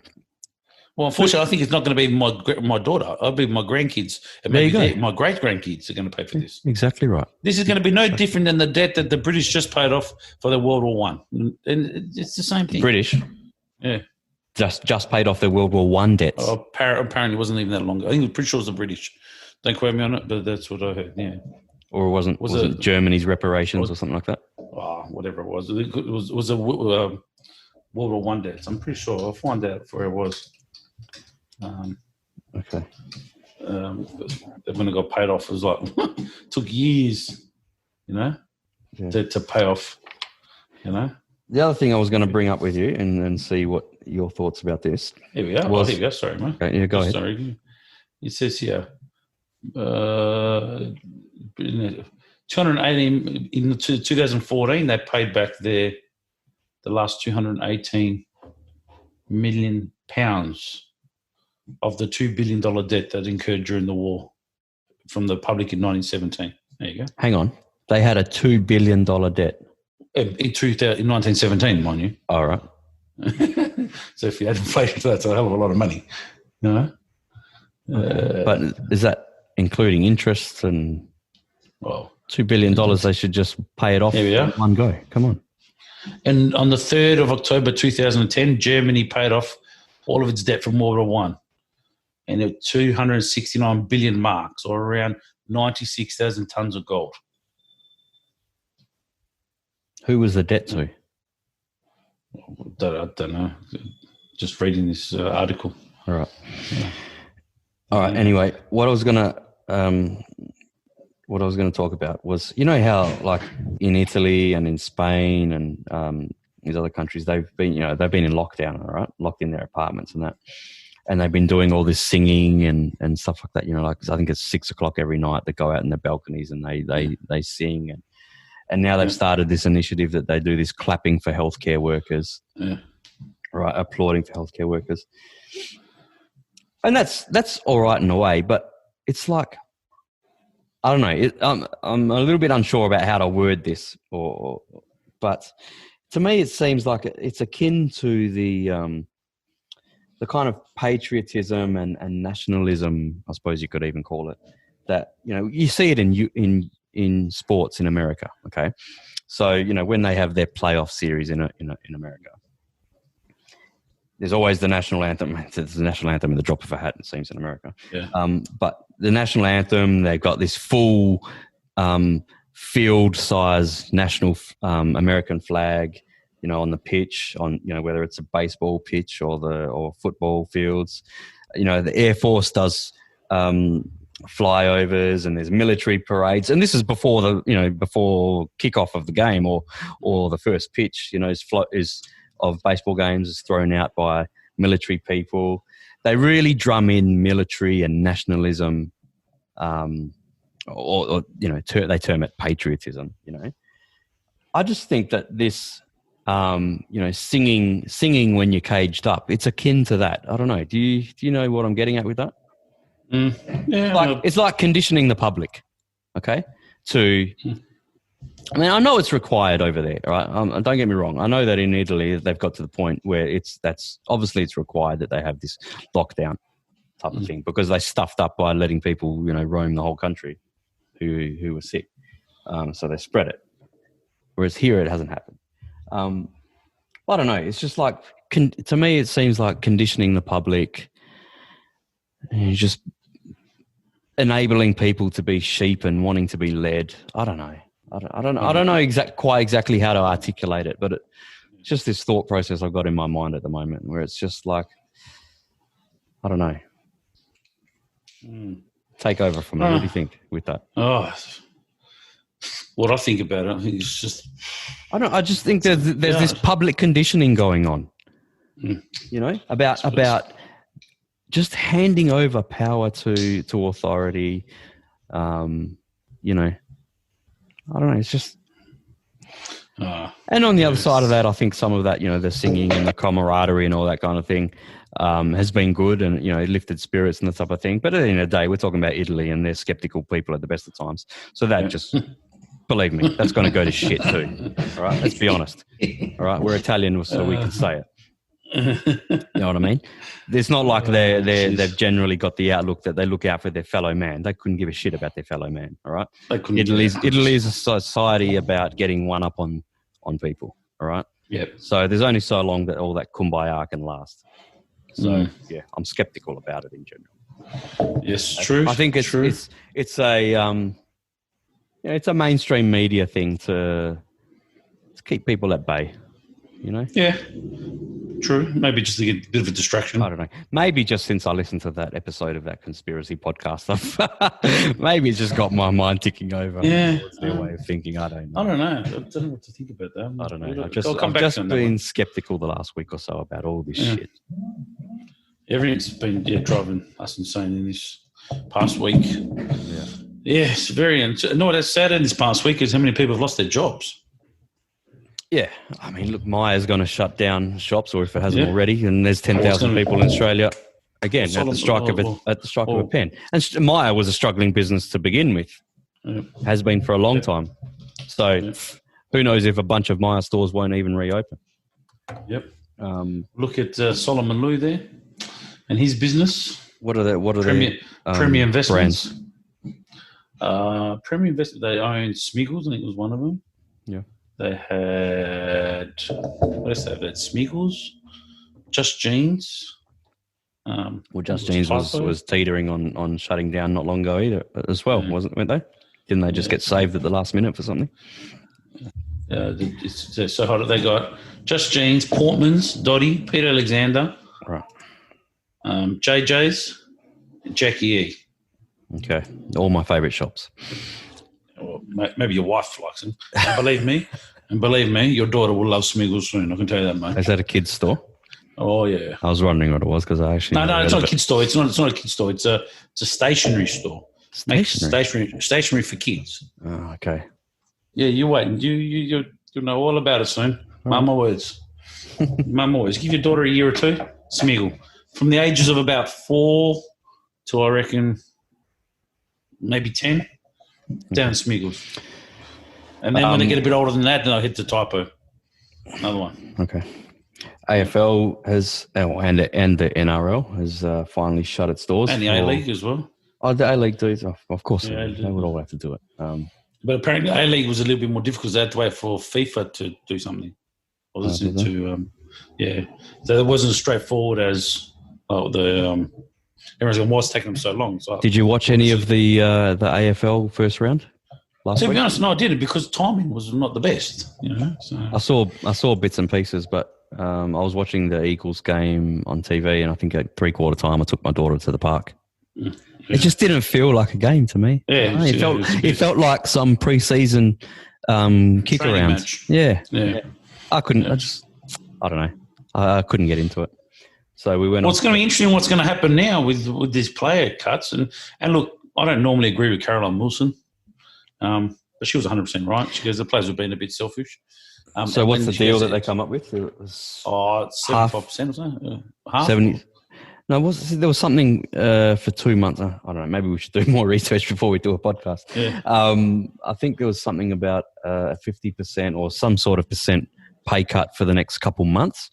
S2: Well, unfortunately, I think it's not going to be my daughter. It'll be my grandkids. And maybe my great-grandkids are going to pay for this.
S1: Exactly right.
S2: This is going to be no different than the debt that the British just paid off for the World War One. And it's the same thing.
S1: British?
S2: Yeah.
S1: Just paid off their World War One debts.
S2: Oh, apparently it wasn't even that long ago. I think I'm pretty sure it was the British. Don't quote me on it, but that's what I heard, yeah.
S1: Or was it Germany's reparations or something like that?
S2: Oh, whatever it was. It was a World War One debts. I'm pretty sure. I'll find out where it was.
S1: Okay.
S2: When it got paid off, it was like took years, you know, to pay off, you know.
S1: The other thing I was going to bring up with you and see what your thoughts about this.
S2: Here we go. Here we go. Sorry, mate.
S1: Okay, yeah, go ahead.
S2: Sorry. It says here, 218 in 2014. They paid back the last 218 million pounds of the $2 billion debt that incurred during the war from the public in 1917. There you go.
S1: Hang on. They had a $2 billion debt.
S2: In 1917, mind you.
S1: All right.
S2: So if you had inflation, that's a hell of a lot of money. You know?
S1: But is that including interest and $2 billion? They should just pay it off in one go. Come on.
S2: And on the 3rd of October 2010, Germany paid off all of its debt from World War One, and it 269 billion marks, or around 96,000 tons of gold.
S1: Who was the debt to?
S2: I don't know. Just reading this article.
S1: All right. Yeah. All right. Anyway, what I was gonna talk about was, you know how like in Italy and in Spain and these other countries, they've been in lockdown, all right, locked in their apartments and that, and they've been doing all this singing and stuff like that. You know, like I think it's 6 o'clock every night. They go out in the balconies and they sing and now they've started this initiative that they do this clapping for healthcare workers, right? Applauding for healthcare workers, and that's all right in a way, but it's like, I don't know. I'm a little bit unsure about how to word this, but to me it seems like it's akin to the kind of patriotism and nationalism, I suppose you could even call it, that, you know, you see it in sports in America. Okay, so you know when they have their playoff series in America, there's always the national anthem. It's the national anthem in the drop of a hat, it seems, in America. Yeah. But the national anthem, they've got this full field-size national American flag, you know, on the pitch, on, you know, whether it's a baseball pitch or football fields. You know, the Air Force does flyovers, and there's military parades, and this is before before kickoff of the game or the first pitch. You know, is of baseball games is thrown out by military people. They really drum in military and nationalism, or you know, they term it patriotism. You know, I just think that this, you know, singing when you're caged up, it's akin to that. I don't know. Do you know what I'm getting at with that? Yeah, it's like conditioning the public, okay? I mean, I know it's required over there, right? Don't get me wrong. I know that in Italy they've got to the point where it's required that they have this lockdown type of thing, because they stuffed up by letting people, you know, roam the whole country who were sick, so they spread it. Whereas here it hasn't happened. I don't know. It's just like, to me, it seems like conditioning the public. And you're just enabling people to be sheep and wanting to be led. I don't know. I don't know quite exactly how to articulate it, but it's just this thought process I've got in my mind at the moment, where it's just like, I don't know. Take over from me. What do you think with that?
S2: What I think about it, I think it's just,
S1: I just think there's this public conditioning going on. You know, about just handing over power to authority. You know, I don't know. It's just, And on the other side of that, I think some of that, the singing and the camaraderie and all that kind of thing has been good and, it lifted spirits and that type of thing. But at the end of the day, we're talking about Italy and they're skeptical people at the best of times. So that just, believe me, that's going to go to shit too. All right, let's be honest. All right, we're Italian, so we can say it. You know what I mean? It's not like they've generally got the outlook that they look out for their fellow man. They couldn't give a shit about their fellow man. All right, Italy is a society about getting one up on people. All right.
S2: Yep.
S1: So there's only so long that all that kumbaya can last. So yeah, I'm skeptical about it in general.
S2: Yes, true.
S1: I think it's a mainstream media thing to keep people at bay.
S2: Yeah. True. Maybe just to get a bit of a distraction.
S1: I don't know. Maybe just since I listened to that episode of that conspiracy podcast, maybe it's just got my mind ticking over.
S2: Yeah.
S1: It's their way of thinking. I don't know.
S2: I don't know what to think about that.
S1: I don't know. I've just been skeptical the last week or so about all this shit.
S2: Everything's been driving us insane in this past week. Yeah, it's very. No, that's sad in this past week is how many people have lost their jobs.
S1: Yeah, I mean, look, Myer's going to shut down shops, or if it hasn't already, and there's 10,000 people in Australia again at the strike of a pen. And Myer was a struggling business to begin with, has been for a long time. So who knows if a bunch of Myer stores won't even reopen?
S2: Yep. Look at Solomon Lou there, and his business.
S1: What are the
S2: Premier Investments? Premier Investment. They own Smiggles, I think it was one of them.
S1: Yeah.
S2: They had, what else they have? They had Smiggles, Just Jeans.
S1: Just Jeans was teetering on shutting down not long ago either as well, weren't they? Didn't they just get saved at the last minute for something?
S2: So how did they got? Just Jeans, Portman's, Dottie, Peter Alexander,
S1: right?
S2: JJ's, and Jackie E.
S1: Okay, all my favourite shops.
S2: Well, maybe your wife likes them. And believe me, your daughter will love Smiggles soon. I can tell you that, mate.
S1: Is that a kid's store?
S2: Oh yeah.
S1: I was wondering what it was because I actually
S2: no, it's not a kid's store. It's not a kid's store. It's a stationery store. Stationery for kids.
S1: Oh, okay.
S2: Yeah, you wait. You'll know all about it soon. Mark my words. Mark my words. Give your daughter a year or two. Smiggle. From the ages of about 4 to I reckon maybe 10. Down Smiggles. And then when they get a bit older than that, then I'll hit the Typo. Another one.
S1: Okay. AFL has, and the NRL has finally shut its doors.
S2: And the A-League as well.
S1: Oh, the A-League do it. Of course they would all have to do it.
S2: But apparently A-League was a little bit more difficult because they had to wait for FIFA to do something. So it wasn't as straightforward as everyone's going, what's taking them so long? So
S1: did you watch any of the AFL first round last week?
S2: To be honest, no, I didn't because timing was not the best. So.
S1: I saw bits and pieces, but I was watching the Eagles game on TV, and I think at 3/4 time I took my daughter to the park. Yeah. It just didn't feel like a game to me.
S2: Yeah,
S1: it felt like some pre-season kick around.
S2: Match.
S1: Yeah. I couldn't. Yeah. I don't know. I couldn't get into it. So we went.
S2: What's going to be interesting? What's going to happen now with these player cuts? And look, I don't normally agree with Caroline Wilson, but she was 100% right. She goes, the players have been a bit selfish.
S1: So what's the deal that they come up with? It was
S2: 75% or something. Half.
S1: 70. No, there was something for 2 months. I don't know. Maybe we should do more research before we do a podcast.
S2: Yeah.
S1: I think there was something about 50% or some sort of percent pay cut for the next couple months,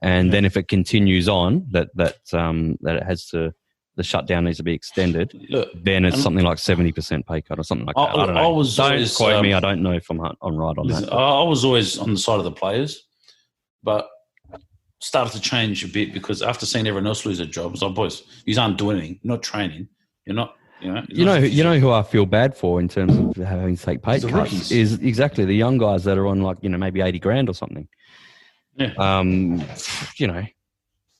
S1: and then if it continues on, that it has to, the shutdown needs to be extended.
S2: Look,
S1: then it's something like 70% pay cut or something like that. I don't know. Don't quote me. I don't know if I'm right on that.
S2: I was always on the side of the players, but started to change a bit because after seeing everyone else lose their jobs, boys, you aren't doing anything. You're not training. You're not. You
S1: know who I feel bad for in terms of having to take pay cuts is exactly the young guys that are on maybe 80 grand or something.
S2: Yeah.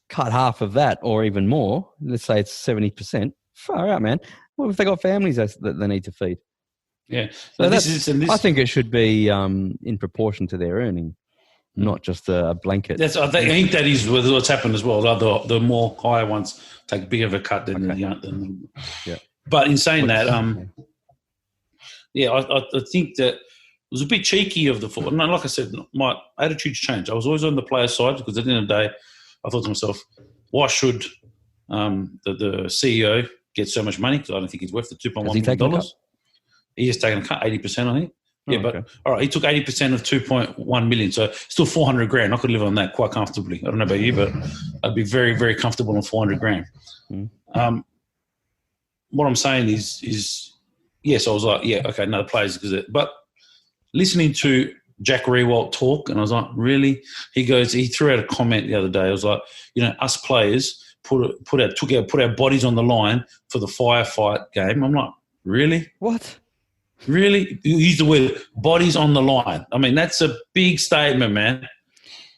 S1: Cut half of that or even more. Let's say it's 70%. Far out, man. What if they got families that they need to feed?
S2: Yeah.
S1: So I think it should be in proportion to their earning, not just a blanket.
S2: I think that is what's happened as well. The more higher ones take a bigger of a cut than the
S1: yeah.
S2: But in saying that, I think that was a bit cheeky of the football. No, like I said, my attitude's changed. I was always on the player side because at the end of the day, I thought to myself, why should the CEO get so much money? Because I don't think he's worth the $2.1 million. He has taken a cut, 80%, I think. Yeah, but all right, he took 80% of 2.1 million, so still 400 grand. I could live on that quite comfortably. I don't know about you, but I'd be very, very comfortable on 400 grand. What I'm saying is, yes, I was like, yeah, okay, no, the players, but listening to Jack Rewalt talk, and I was like, really? He threw out a comment the other day. I was like, us players put our bodies on the line for the firefight game. I'm like, really?
S1: What?
S2: Really? You use the word bodies on the line. I mean, that's a big statement, man.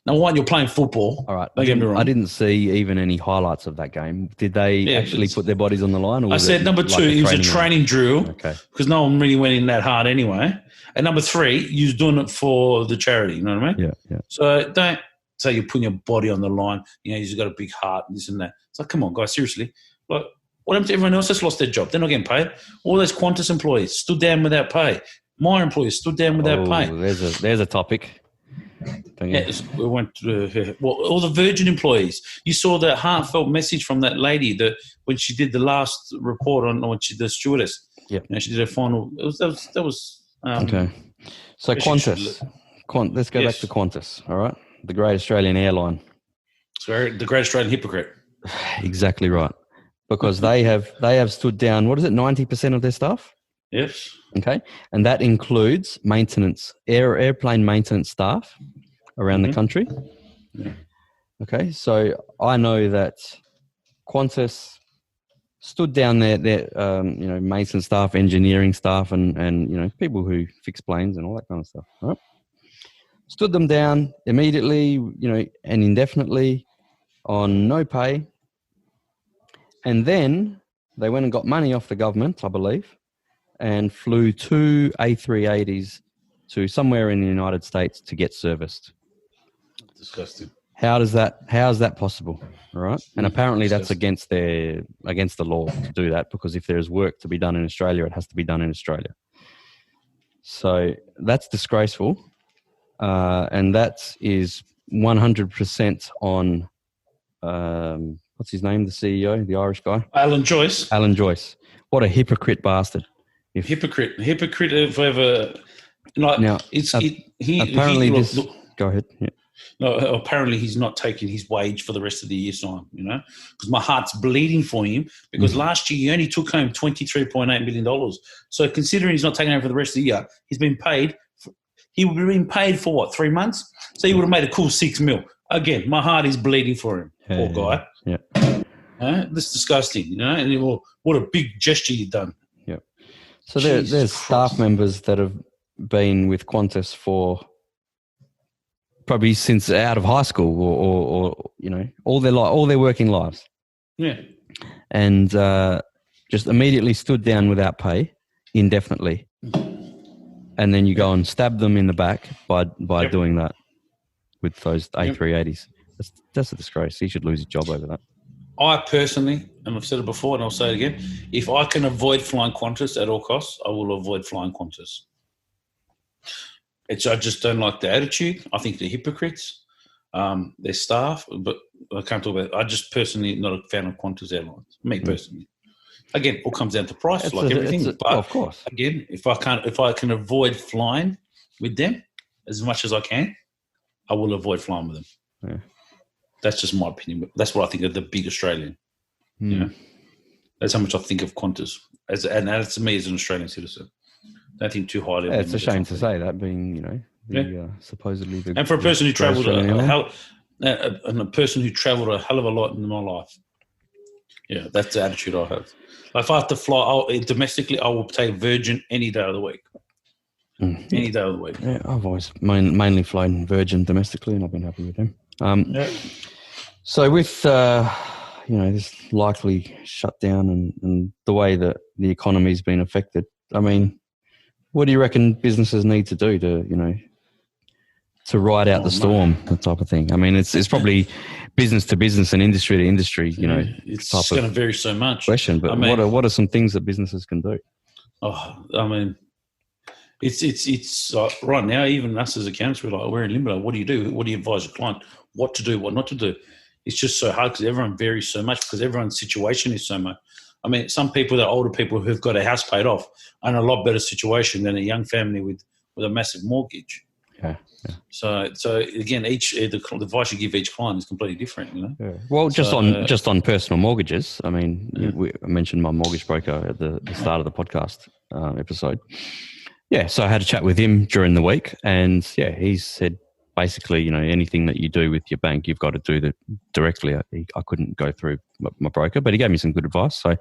S2: Now, one, you're playing football.
S1: All right.
S2: Don't get me wrong.
S1: I didn't see even any highlights of that game. Did they actually put their bodies on the line? Or
S2: I said number two, it was a training drill because no one really went in that hard anyway. And number three, you was doing it for the charity. You know what I mean?
S1: Yeah.
S2: So don't say you're putting your body on the line. You've got a big heart and this and that. It's like, come on, guys, seriously. Like, what happened to everyone else that's lost their job? They're not getting paid. All those Qantas employees stood down without pay. My employees stood down without pay.
S1: There's a topic.
S2: Yes, we went to, all the Virgin employees. You saw that heartfelt message from that lady that when she did the last report on when she did the stewardess.
S1: Yeah,
S2: she did her final. That was
S1: okay. So Qantas. Let's go back to Qantas. All right, the great Australian airline.
S2: So the great Australian hypocrite.
S1: Exactly right. Because they have stood down, 90% of their staff?
S2: Yes.
S1: Okay. And that includes maintenance, airplane maintenance staff around the country.
S2: Yeah.
S1: Okay. So I know that Qantas stood down their maintenance staff, engineering staff and people who fix planes and all that kind of stuff. Right? Stood them down immediately, and indefinitely on no pay. And then they went and got money off the government, I believe, and flew two A380s to somewhere in the United States to get serviced.
S2: Disgusting.
S1: How is that possible? All right. And apparently that's against the law to do that, because if there's work to be done in Australia, it has to be done in Australia. So that's disgraceful. And that is 100% on what's his name? The CEO, the Irish guy?
S2: Alan Joyce.
S1: What a hypocrite bastard.
S2: Hypocrite if ever. Like,
S1: now, go ahead. Yeah.
S2: No, apparently he's not taking his wage for the rest of the year's time, because my heart's bleeding for him, because last year he only took home $23.8 million. So considering he's not taking home for the rest of the year, he would have been paid for what, 3 months? So he would have made a cool $6 million. Again, my heart is bleeding for him. Poor guy.
S1: Yeah.
S2: That's disgusting, and what a big gesture you've done.
S1: Yeah. So there's staff members that have been with Qantas for probably since out of high school or all their working lives.
S2: Yeah.
S1: And just immediately stood down without pay indefinitely. And then you go and stab them in the back by doing that with those A380s. That's a disgrace. He should lose his job over that.
S2: I personally, and I've said it before and I'll say it again, if I can avoid flying Qantas at all costs, I will avoid flying Qantas. I just don't like the attitude. I think they're hypocrites, their staff, but I can't talk about it. I just personally not a fan of Qantas Airlines, me personally. Again, it all comes down to price, everything. But
S1: of course.
S2: Again, if I can avoid flying with them as much as I can, I will avoid flying with them.
S1: Yeah.
S2: That's just my opinion. But that's what I think of the big Australian. That's how much I think of Qantas. And that's me as an Australian citizen. Don't think too highly of them.
S1: It's a shame to say that, being, supposedly the...
S2: And for a person who travelled a person who travelled a hell of a lot in my life. Yeah, that's the attitude I have. If I have to fly domestically, I will take Virgin any day of the week. Any day of the week.
S1: Yeah, I've always mainly flown Virgin domestically, and I've been happy with them. So with this likely shutdown and the way that the economy's been affected, I mean, what do you reckon businesses need to do to ride out the storm, that type of thing? I mean, it's probably business to business and industry to industry.
S2: It's going to vary so much.
S1: Question, but what are some things that businesses can do?
S2: Oh, I mean, It's right now, even us as accountants, we're in limbo. What do you do? What do you advise your client? What to do, what not to do? It's just so hard because everyone varies so much because everyone's situation is so much. I mean, some people, the older people who've got a house paid off, are in a lot better situation than a young family with a massive mortgage.
S1: Yeah.
S2: So again, the advice you give each client is completely different.
S1: Yeah. Well, just on personal mortgages. I mean, I mentioned my mortgage broker at the start of the podcast episode. Yeah, so I had a chat with him during the week, and he said basically, anything that you do with your bank, you've got to do that directly. I couldn't go through my broker, but he gave me some good advice. So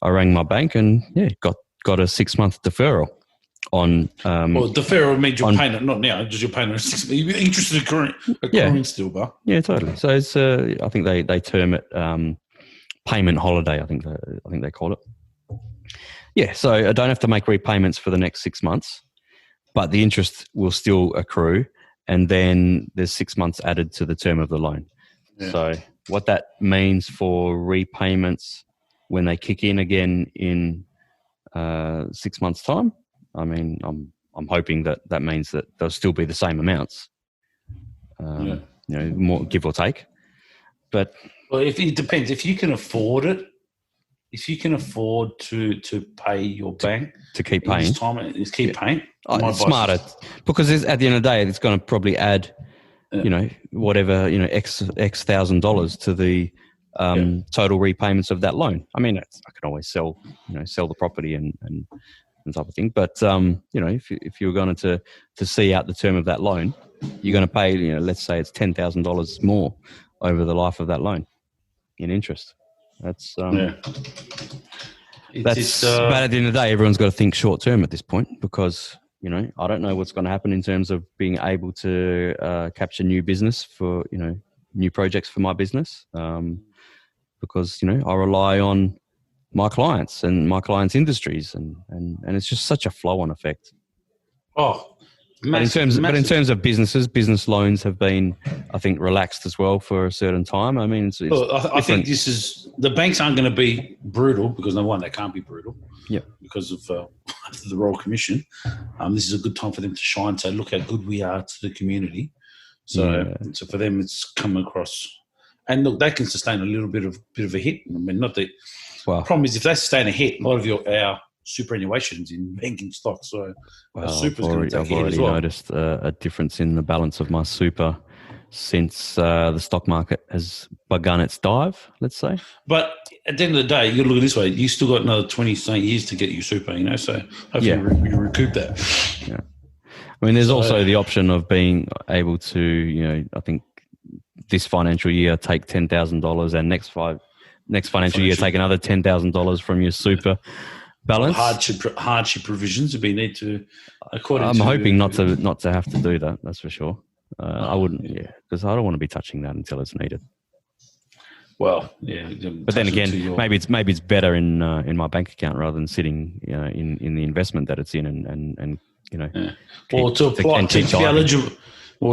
S1: I rang my bank and got a 6-month deferral on.
S2: Well, deferral means you're paying it not now, just you're paying it 6 months. You're interested accruing still, but
S1: yeah, totally. So it's I think they term it payment holiday. I think they call it. Yeah, so I don't have to make repayments for the next 6 months, but the interest will still accrue, and then there's 6 months added to the term of the loan. Yeah. So what that means for repayments when they kick in again in 6 months' time, I mean, I'm hoping that means that they'll still be the same amounts, more give or take. But
S2: if it depends, if you can afford it. If you can afford to pay your bank
S1: to keep paying,
S2: keep paying.
S1: It's smarter because at the end of the day, it's going to probably add, whatever X $1,000 to the total repayments of that loan. I mean, I can always sell the property and type of thing. But if you're going to see out the term of that loan, you're going to pay let's say it's $10,000 more over the life of that loan in interest. That's but at the end of the day, everyone's got to think short term at this point because I don't know what's going to happen in terms of being able to capture new business for new projects for my business because I rely on my clients and my clients' industries and it's just such a flow-on effect. But in terms of business loans have been, I think, relaxed as well for a certain time. I mean,
S2: I think the banks aren't going to be brutal because number one, they can't be brutal.
S1: Yeah.
S2: Because of the Royal Commission. This is a good time for them to shine. Say, look how good we are to the community. So for them, it's come across, and look, they can sustain a little bit of a hit. I mean, not that. Well, the problem is if they sustain a hit, a lot of our superannuations in banking stocks. So super's going to take a hit as well. I've already
S1: noticed a difference in the balance of my super since the stock market has begun its dive, let's say.
S2: But at the end of the day, you look at it this way, you still got another 20 years to get your super, so hopefully you recoup that.
S1: Yeah. I mean, there's also the option of being able to, I think this financial year take $10,000 and next financial year take another $10,000 from your super balance.
S2: Hardship provisions would be need to.
S1: I'm hoping not to have to do that. That's for sure. I wouldn't, because I don't want to be touching that until it's needed.
S2: Well,
S1: but then again, maybe it's better in my bank account rather than sitting in the investment that it's in and
S2: Well,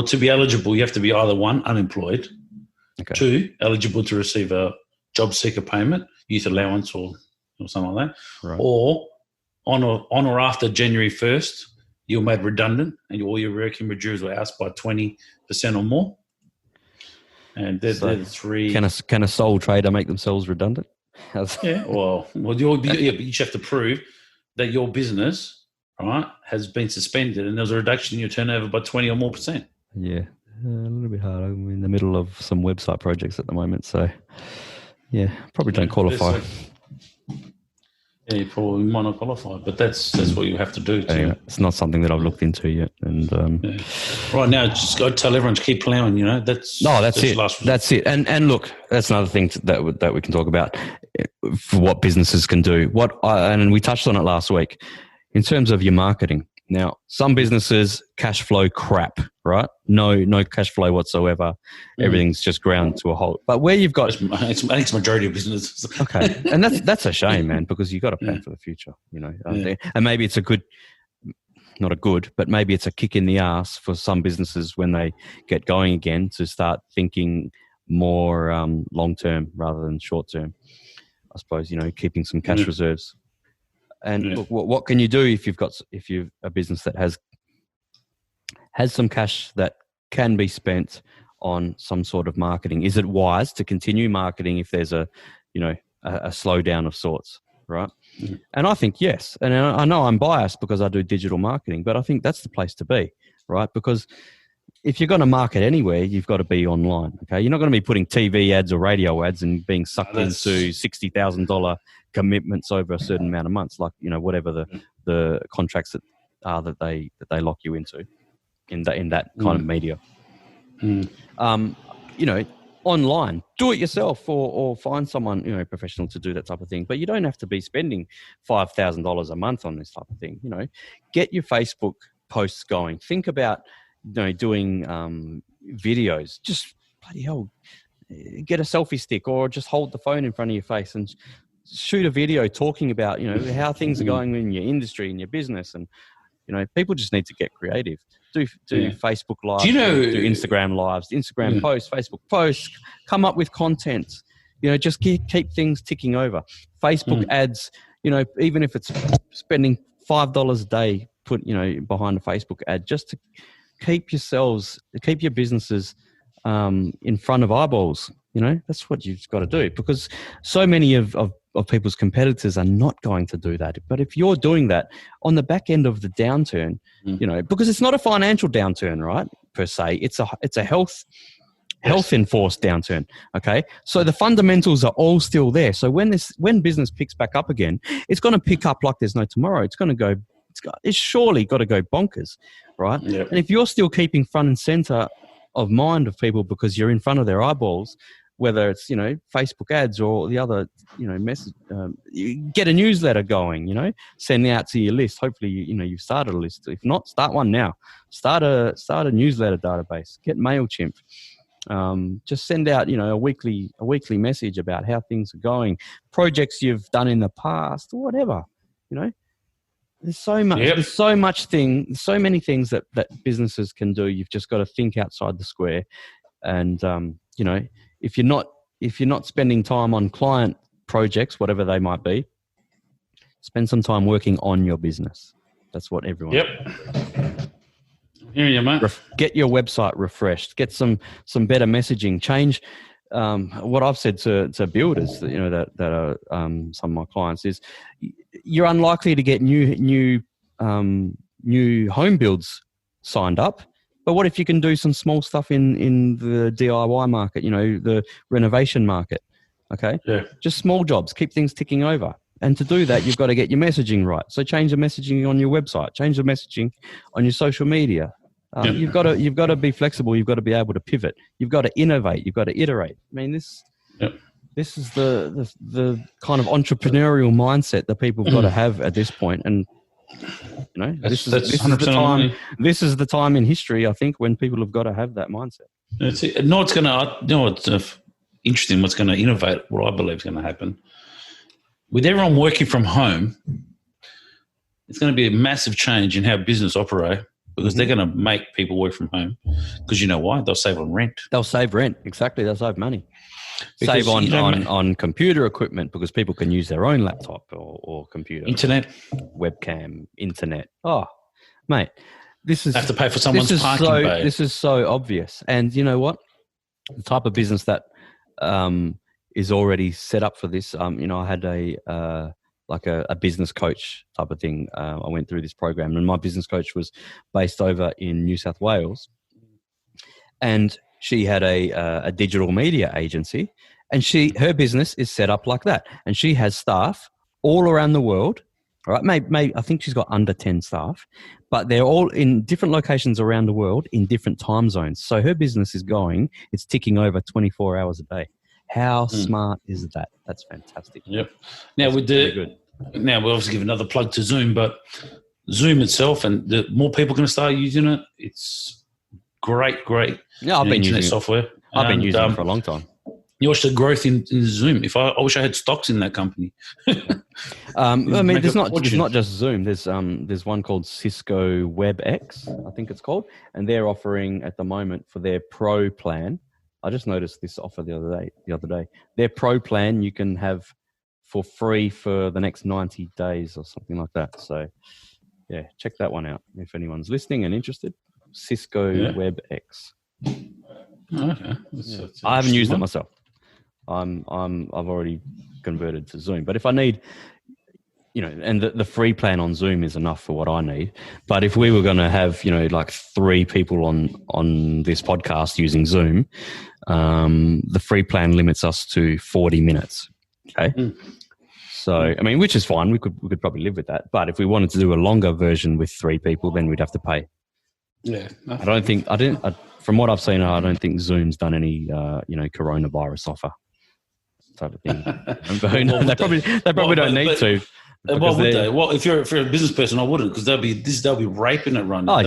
S2: to be eligible, you have to be either one, unemployed, two, eligible to receive a job seeker payment, youth allowance or something like that, right. Or on or after January 1st, you're made redundant and all your working materials were asked by 20% or more. And they're the three.
S1: Can a sole trader make themselves redundant?
S2: Well, you just have to prove that your business, right, has been suspended and there's a reduction in your turnover by 20 or more %.
S1: Yeah, a little bit hard. I'm in the middle of some website projects at the moment, so probably don't qualify.
S2: Yeah, you probably might not qualify, but that's what you have to do.
S1: Anyway, it's not something that I've looked into yet. And
S2: right now, just go tell everyone to keep ploughing. That's
S1: it. That's it. And look, that's another thing that we can talk about for what businesses can do. And we touched on it last week in terms of your marketing. Now, some businesses cash flow crap, right? No cash flow whatsoever. Everything's just ground to a halt. But where you've got,
S2: I think it's majority of businesses.
S1: Okay, and that's a shame, man, because you got to plan for the future, And maybe it's but maybe it's a kick in the ass for some businesses when they get going again to start thinking more long term rather than short term. I suppose keeping some cash reserves. And look, what can you do if you've a business that has some cash that can be spent on some sort of marketing? Is it wise to continue marketing if there's a slowdown of sorts, right? Mm-hmm. And I think yes. And I know I'm biased because I do digital marketing, but I think that's the place to be, right? Because if you're going to market anywhere, you've got to be online. Okay, you're not going to be putting TV ads or radio ads and being sucked into $60,000 commitments over a certain amount of months, like whatever the contracts that are that they lock you into in that kind of media. Online, do it yourself or find someone professional to do that type of thing. But you don't have to be spending $5,000 a month on this type of thing. Get your Facebook posts going. Think about doing videos. Just bloody hell, get a selfie stick or just hold the phone in front of your face and shoot a video talking about how things are going in your industry and your business. And people just need to get creative. Do Facebook lives, do Instagram lives, Instagram posts, Facebook posts, come up with content, just keep things ticking over. Facebook ads, even if it's spending $5 a day behind a Facebook ad, just to keep your businesses in front of eyeballs. That's what you've got to do, because so many of people's competitors are not going to do that. But if you're doing that on the back end of the downturn, because it's not a financial downturn, right, per se, it's a health enforced downturn. Okay, so the fundamentals are all still there. So when business picks back up again, it's going to pick up like there's no tomorrow. It's surely got to go bonkers, right? Yep. And if you're still keeping front and center of mind of people because you're in front of their eyeballs, whether it's Facebook ads or the other message, you get a newsletter going, send out to your list. Hopefully you've started a list. If not, start one now. Start a newsletter database. Get MailChimp. Just send out a weekly message about how things are going, projects you've done in the past, or whatever. There's so much. Yep. There's so many things that businesses can do. You've just got to think outside the square, and if you're not spending time on client projects, whatever they might be, spend some time working on your business. That's what everyone.
S2: Yep. Here you, mate.
S1: Get your website refreshed. Get some better messaging. Change. What I've said to builders, that are some of my clients, is you're unlikely to get new home builds signed up. But what if you can do some small stuff in the DIY market, the renovation market? Okay, just small jobs, keep things ticking over. And to do that, you've got to get your messaging right. So change the messaging on your website, change the messaging on your social media. You've got to be flexible. You've got to be able to pivot. You've got to innovate. You've got to iterate. I mean, this is the kind of entrepreneurial mindset that people have got to have at this point. And this is the time in history, I think, when people have got to have that mindset.
S2: It's interesting. What's going to innovate? What I believe is going to happen with everyone working from home. It's going to be a massive change in how business operate. Because they're going to make people work from home. Because you know why? They'll save on rent.
S1: They'll save rent. Exactly. They'll save money. Because, save on computer equipment, because people can use their own laptop or computer.
S2: Internet.
S1: Webcam. Internet. Oh, mate. This is...
S2: Have to pay for someone's parking bay.
S1: This is so obvious. And you know what? The type of business that is already set up for this, I had a business coach type of thing. I went through this program, and my business coach was based over in New South Wales, and she had a digital media agency, and her business is set up like that, and she has staff all around the world. All right, maybe I think she's got under 10 staff, but they're all in different locations around the world in different time zones. So her business is it's ticking over 24 hours a day. How smart is that? That's fantastic.
S2: Yep. Now now we'll obviously give another plug to Zoom, but Zoom itself, and the more people are going to start using it, it's great.
S1: Yeah, I've been using
S2: software.
S1: I've been using it for a long time.
S2: You watch the growth in Zoom. I wish I had stocks in that company.
S1: I mean, there's not just Zoom. There's one called Cisco WebEx, I think it's called, and they're offering at the moment for their Pro plan. I just noticed this offer the other day. Their Pro plan, you can have for free for the next 90 days or something like that. So, yeah, check that one out if anyone's listening and interested. Cisco WebEx.
S2: Okay.
S1: I haven't used it myself. I've already converted to Zoom. But if I need, and the free plan on Zoom is enough for what I need. But if we were going to have, like 3 people on this podcast using Zoom, the free plan limits us to 40 minutes. Okay. So, which is fine. We could probably live with that. But if we wanted to do a longer version with 3 people, then we'd have to pay.
S2: Yeah.
S1: From what I've seen, I don't think Zoom's done any, coronavirus offer type of thing. They probably don't need to.
S2: What would they? Well, if you're a business person, I wouldn't, because they'll be raping it right now.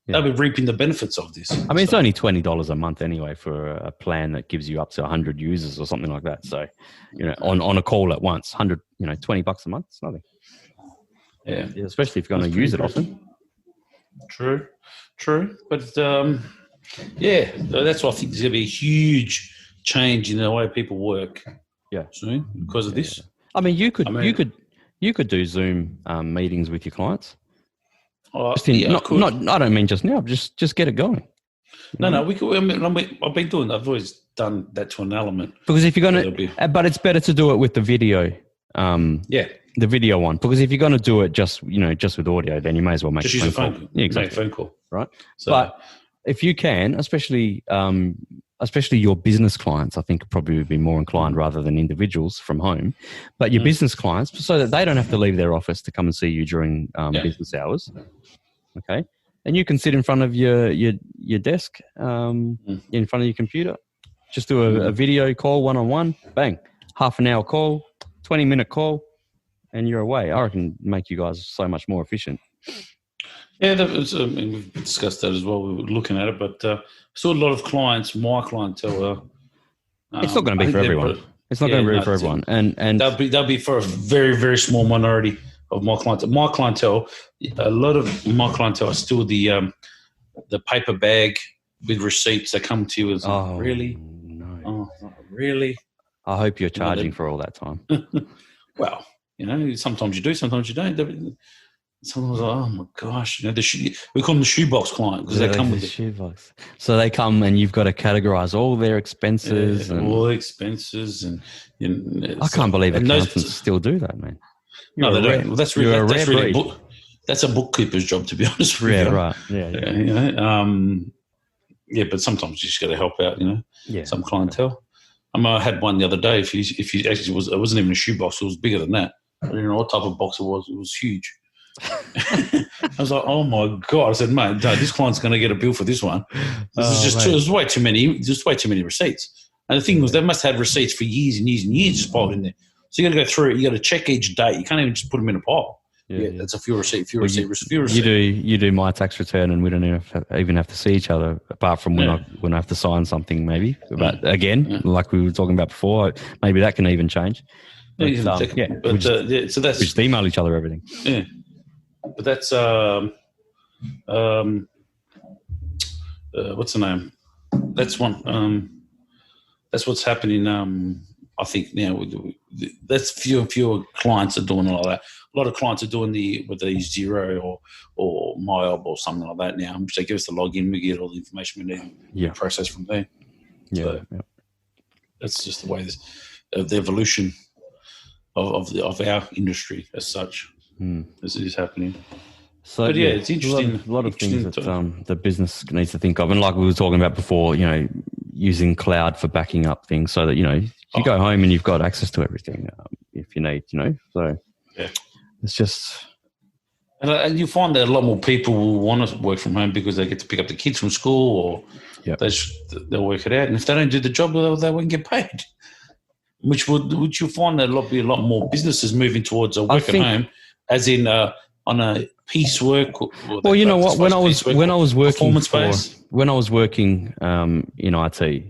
S2: They'll be reaping the benefits of this.
S1: It's only $20 a month anyway for a plan that gives you up to 100 users or something like that. So, on a call at once, $100, $20 a month, it's nothing.
S2: Yeah,
S1: especially if you're going to use it often.
S2: True. But that's why I think there's going to be a huge change in the way people work.
S1: Yeah,
S2: soon because of this.
S1: You could do Zoom meetings with your clients.
S2: I
S1: don't mean just now. Just get it going.
S2: No. We could. I've been doing. I've always done that to an element.
S1: Because if you're going to, but it's better to do it with the video. The video one. Because if you're going to do it just with audio, then you may as well make
S2: just
S1: a phone call. Yeah, exactly.
S2: Make a phone call,
S1: right? So, but if you can, especially your business clients, I think probably would be more inclined rather than individuals from home. But your business clients, so that they don't have to leave their office to come and see you during business hours. Okay. And you can sit in front of your desk, in front of your computer. Just do a video call one-on-one. Bang. Half an hour call, 20-minute call, and you're away. I reckon make you guys so much more efficient.
S2: Yeah, we've discussed that as well. We were looking at it, but I saw a lot of clients, my clientele.
S1: It's not going to be for everyone. It's not going to be for everyone, and
S2: they'll be for a very, very small minority of my clientele. My clientele, a lot of my clientele are still the paper bag with receipts that come to you as really,
S1: no,
S2: really.
S1: I hope you're charging for all that time.
S2: Well, sometimes you do, sometimes you don't. Someone was like, "Oh my gosh!" We call them the shoebox client because they come with the
S1: shoebox. So they come and you've got to categorize all their expenses,
S2: all expenses, and
S1: I can't believe accountants still do that, man.
S2: No, they don't. Well, that's really that's a bookkeeper's job, to be honest with you.
S1: Yeah, right. Yeah.
S2: But sometimes you just got to help out, some clientele. I had one the other day. If you actually it wasn't even a shoebox; it was bigger than that. I don't know what type of box it was. It was huge. I was like, oh my God. I said, mate, this client's going to get a bill for this one. There's way too many receipts. And the thing was, they must have had receipts for years and years and years just piled in there. So you got to go through it. You got to check each date. You can't even just put them in a pile. Yeah. That's a few receipt.
S1: You do my tax return, and we don't even have to see each other apart from when I have to sign something, maybe. But again, like we were talking about before, maybe that can even change. But, we just email each other everything.
S2: Yeah. But that's what's the name? That's one. That's what's happening. I think now that's fewer clients are doing all that. A lot of clients are doing whether they use Xero or MyOb or something like that now. Which they give us the login, we get all the information we need.
S1: Yeah.
S2: Process from there.
S1: Yeah.
S2: So that's just the way the evolution of our industry as such. This is happening.
S1: So
S2: but it's interesting.
S1: A lot of things that the business needs to think of, and like we were talking about before, using cloud for backing up things, so that you go home and you've got access to everything if you need. So it's just.
S2: And you find that a lot more people will want to work from home because they get to pick up the kids from school, or they'll work it out. And if they don't do the job, they won't get paid. Which you find that be a lot more businesses moving towards a work at home, as in on a piecework.
S1: Well, you know what? When I was working in IT,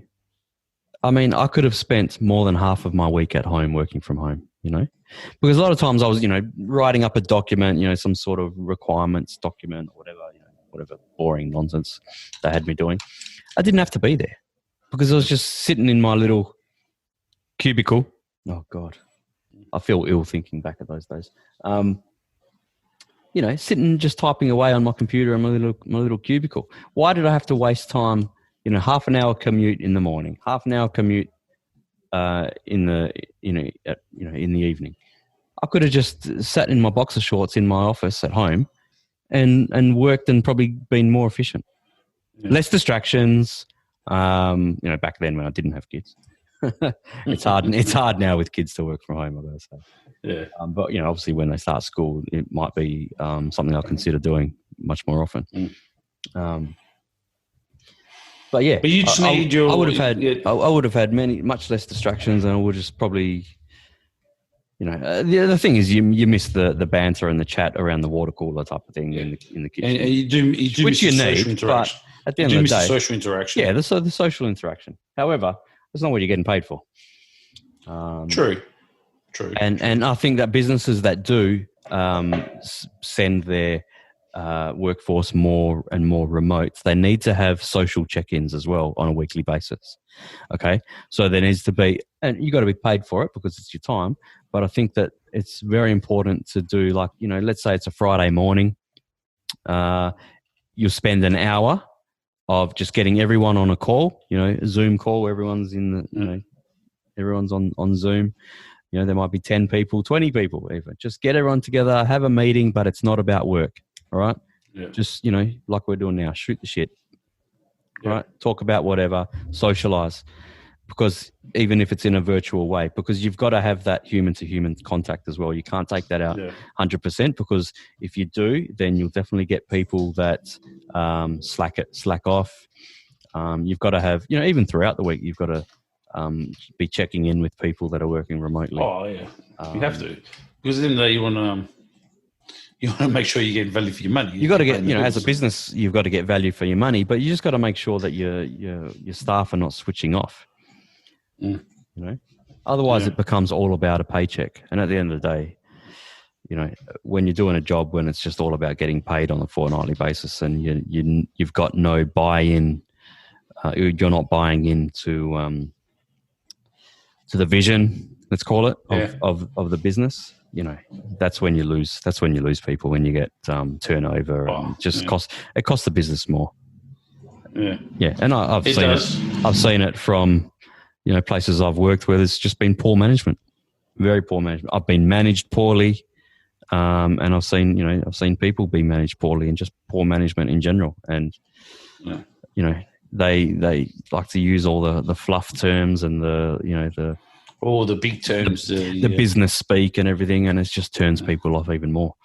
S1: I could have spent more than half of my week at home working from home. Because a lot of times I was writing up a document, some sort of requirements document or whatever boring nonsense they had me doing. I didn't have to be there because I was just sitting in my little cubicle. Oh God. I feel ill thinking back at those days. Sitting just typing away on my computer in my little cubicle. Why did I have to waste time? Half an hour commute in the morning, half an hour commute in the evening. I could have just sat in my boxer shorts in my office at home and worked and probably been more efficient. Yeah. Less distractions. Back then when I didn't have kids. It's hard now with kids to work from home, I gotta say.
S2: Yeah.
S1: But obviously when they start school, it might be something I'll consider doing much more often. But yeah,
S2: but you just need your.
S1: I would have had much less distractions, and I would just probably, the other thing is you miss the banter and the chat around the water cooler type of thing in the kitchen.
S2: And you do
S1: which
S2: miss
S1: you
S2: the
S1: need,
S2: social interaction.
S1: But at the end of the day,
S2: social interaction.
S1: Yeah, the social interaction. However, that's not what you're getting paid for.
S2: True.
S1: And I think that businesses that do send their workforce more and more remote, they need to have social check-ins as well on a weekly basis. Okay, so there needs to be, and you got to be paid for it because it's your time. But I think that it's very important to do, like, let's say it's a Friday morning. You'll spend an hour of just getting everyone on a call, a Zoom call. Everyone's everyone's on Zoom. There might be 10 people, 20 people even. Just get everyone together, have a meeting, but it's not about work. All right. Yeah. Just, like we're doing now, shoot the shit. Yeah. Right. Talk about whatever, socialize, because even if it's in a virtual way, because you've got to have that human to human contact as well. You can't take that out 100%, because if you do, then you'll definitely get people that slack off. You've got to have, even throughout the week, you've got to be checking in with people that are working remotely.
S2: Oh yeah, you have to, because then you want to make sure you get value for your money.
S1: You got to get, as a business, you've got to get value for your money, but you just got to make sure that your staff are not switching off. Otherwise it becomes all about a paycheck. And at the end of the day, when you're doing a job when it's just all about getting paid on a fortnightly basis, and you've got no buy-in, you're not buying into to the vision, let's call it, of the business. That's when you lose. That's when you lose people, when you get turnover, and just costs the business more. Yeah. And I've seen it from places I've worked where there's just been poor management, very poor management. I've been managed poorly, and I've seen people be managed poorly, and just poor management in general. And they like to use all the fluff terms and the
S2: big terms,
S1: the business speak and everything, and it just turns people off even more.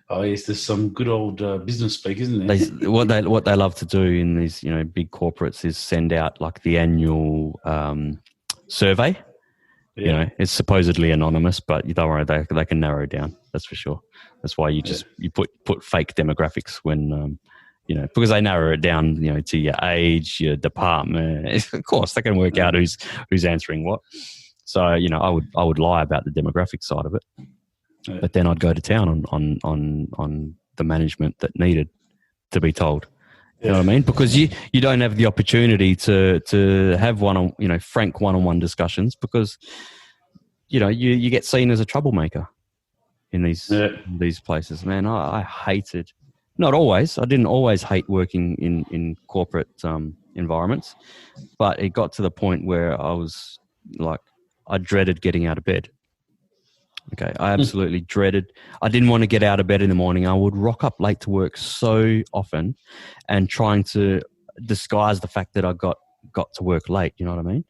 S2: Oh yes, there's some good old business speak, isn't there?
S1: What they love to do in these big corporates is send out like the annual survey. It's supposedly anonymous, but don't worry, they can narrow it down. That's for sure. That's why you put fake demographics when because they narrow it down, to your age, your department. Of course, they can work out who's answering what. So, I would lie about the demographic side of it, but then I'd go to town on the management that needed to be told. You know what I mean? Because you don't have the opportunity to have frank one-on-one discussions, because you get seen as a troublemaker in these places. Man, I hated. Not always. I didn't always hate working in corporate environments, but it got to the point where I was like, I dreaded getting out of bed. Okay, I absolutely dreaded. I didn't want to get out of bed in the morning. I would rock up late to work so often, and trying to disguise the fact that I got to work late. You know what I mean?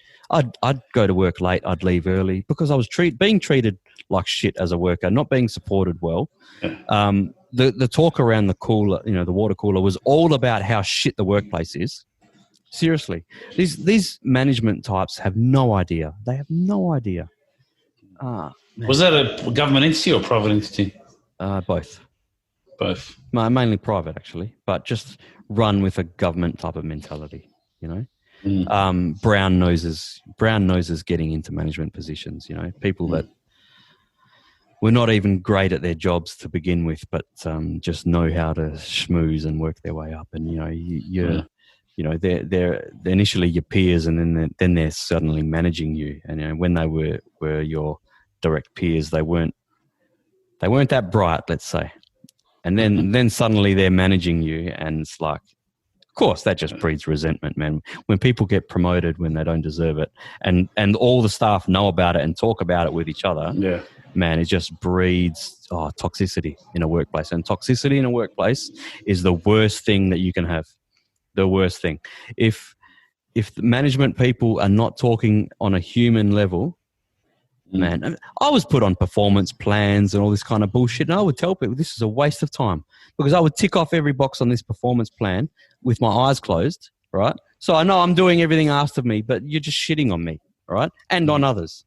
S1: I'd go to work late. I'd leave early because I was being treated like shit as a worker, not being supported well. The talk around the cooler, the water cooler, was all about how shit the workplace is. Seriously, these management types have no idea. They have no idea.
S2: Was that a government entity or private entity?
S1: Both.
S2: Both.
S1: Mainly private, actually, but just run with a government type of mentality. Brown noses getting into management positions. People that were not even great at their jobs to begin with, but just know how to schmooze and work their way up. And they're initially your peers, and then they're suddenly managing you. And when they were your direct peers, they weren't that bright, let's say. And then suddenly they're managing you, and it's like, of course, that just breeds resentment, man. When people get promoted when they don't deserve it, and all the staff know about it and talk about it with each other, man, it just breeds toxicity in a workplace. And toxicity in a workplace is the worst thing that you can have. The worst thing. If the management people are not talking on a human level, man, I was put on performance plans and all this kind of bullshit, and I would tell people this is a waste of time, because I would tick off every box on this performance plan with my eyes closed, right? So I know I'm doing everything asked of me, but you're just shitting on me, right? And on others,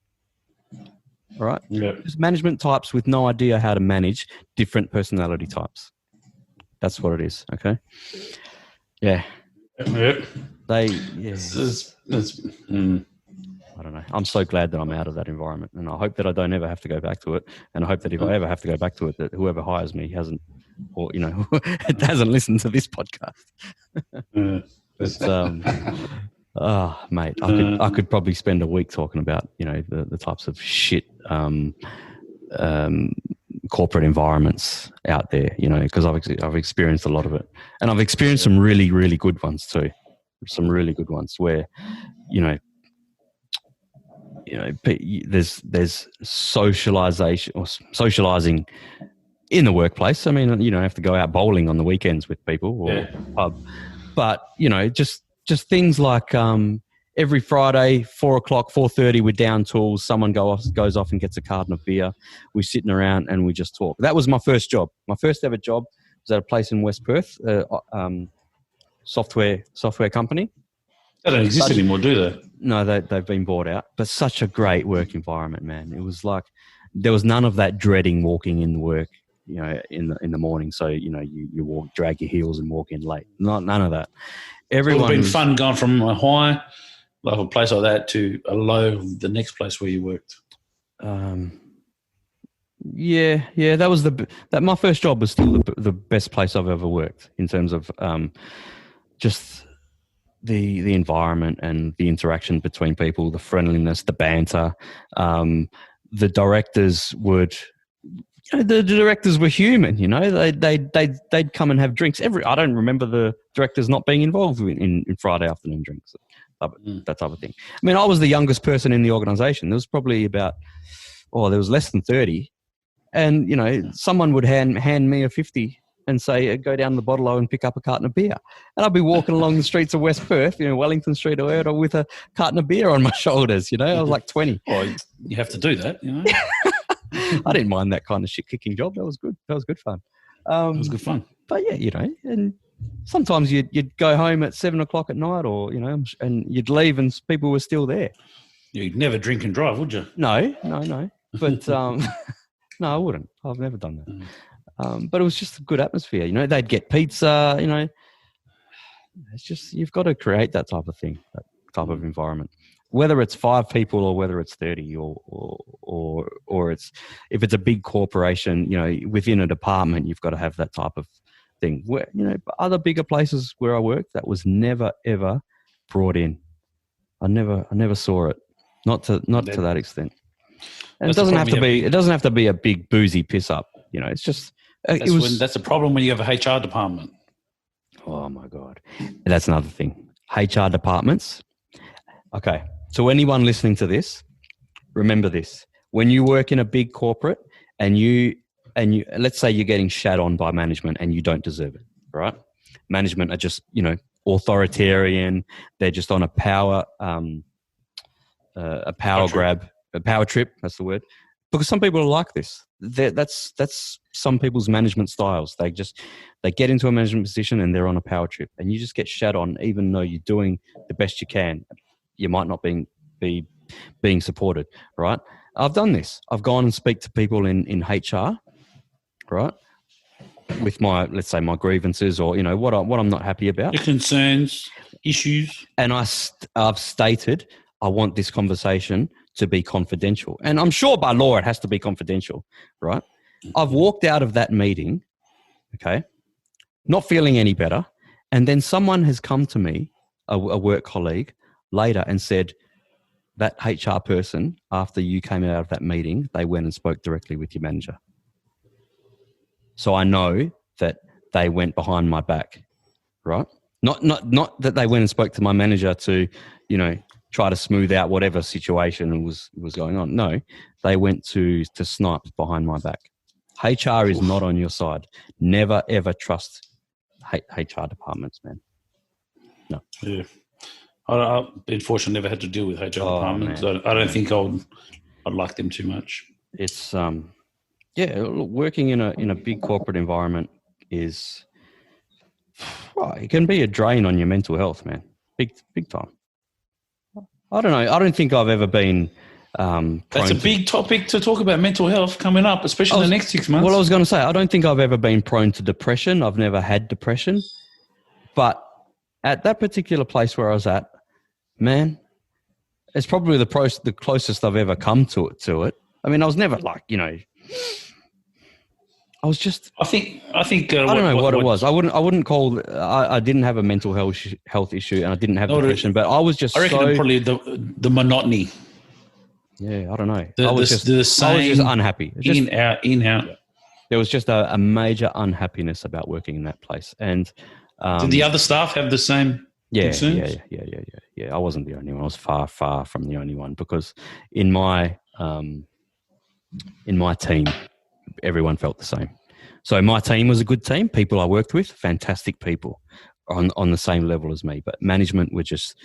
S1: right? Yeah. Just management types with no idea how to manage different personality types. That's what it is, okay? Yeah.
S2: Yep.
S1: I don't know. I'm so glad that I'm out of that environment, and I hope that I don't ever have to go back to it. And I hope that if I ever have to go back to it, that whoever hires me hasn't, or hasn't listened to this podcast. Mate, I could probably spend a week talking about the types of shit corporate environments out there, because I've experienced a lot of it, and I've experienced some really, really good ones too. Some really good ones where, there's socialization or socializing in the workplace. I mean, you don't have to go out bowling on the weekends with people or pub, but just things like every Friday, 4:00, 4:30, we're down tools. Someone goes off and gets a carton of beer. We're sitting around and we just talk. That was my first job. My first ever job was at a place in West Perth, software company.
S2: They don't exist anymore, do they?
S1: No, they've been bought out. But such a great work environment, man. It was like there was none of that dreading walking in work, in the morning. So you drag your heels and walk in late. None of that. Everyone.
S2: It's been fun going from a high, like a place like that, to a low, the next place where you worked.
S1: Yeah. That was my first job was still the best place I've ever worked in terms of just the environment and the interaction between people, the friendliness, the banter. The directors would, the directors were human. They'd come and have drinks. I don't remember the directors not being involved in Friday afternoon drinks, that type of thing. I mean, I was the youngest person in the organisation. There was probably there was less than 30, and someone would hand me a 50 and say, go down to the bottle and pick up a carton of beer. And I'd be walking along the streets of West Perth, Wellington Street or whatever, with a carton of beer on my shoulders, I was like 20.
S2: Well, you have to do that,
S1: I didn't mind that kind of shit-kicking job. That was good. That was good fun.
S2: It was good fun.
S1: But yeah, and sometimes you'd go home at 7:00 at night or, and you'd leave and people were still there.
S2: You'd never drink and drive, would you?
S1: No. But no, I wouldn't. I've never done that. But it was just a good atmosphere. They'd get pizza, It's just, you've got to create that type of thing, that type of environment. Whether it's 5 people or whether it's 30 or it's, if it's a big corporation, within a department, you've got to have that type of thing. Where, other bigger places where I worked, that was never, ever brought in. I never saw it. Not to that extent. And it doesn't have to be a big boozy piss up. It's just,
S2: that's a problem when you have a HR department.
S1: Oh my God. That's another thing. HR departments. Okay. So anyone listening to this, remember this. When you work in a big corporate and you let's say you're getting shat on by management and you don't deserve it, right? Management are just, authoritarian. They're just on a power grab, a power trip. That's the word. Because some people are like this. That's some people's management styles. They get into a management position and they're on a power trip, and you just get shat on, even though you're doing the best you can. You might not be being supported, right? I've done this. I've gone and speak to people in HR, right, with let's say my grievances or what I'm not happy about,
S2: your concerns, issues,
S1: and I've stated I want this conversation to be confidential. And I'm sure by law it has to be confidential, right? I've walked out of that meeting, okay, not feeling any better. And then someone has come to me, a work colleague, later and said, that HR person, after you came out of that meeting, they went and spoke directly with your manager. So I know that they went behind my back, right? Not that they went and spoke to my manager to, try to smooth out whatever situation was going on. No, they went to snipe behind my back. HR is not on your side. Never, ever trust HR departments, man. No.
S2: Yeah. Unfortunately, never had to deal with HR departments. I don't think I'd like them too much.
S1: It's working in a big corporate environment is, it can be a drain on your mental health, man. Big time. I don't know. I don't think I've ever been.
S2: That's a big topic to talk about, mental health coming up, especially in the next 6 months.
S1: Well, I was going to say, I don't think I've ever been prone to depression. I've never had depression, but at that particular place where I was at, man, it's probably the closest I've ever come to it. I mean, I was never like, I was just.
S2: I think. I
S1: don't know what it was. I wouldn't call. I didn't have a mental health issue, and I didn't have depression. But I was just.
S2: I reckon probably the monotony.
S1: Yeah, I don't know.
S2: I was just
S1: unhappy.
S2: In out.
S1: Yeah. There was just a major unhappiness about working in that place, and.
S2: Did the other staff have the same concerns?
S1: Yeah. I wasn't the only one. I was far from the only one, because in my team, everyone felt the same. So my team was a good team. People I worked with, fantastic people on the same level as me. But management were just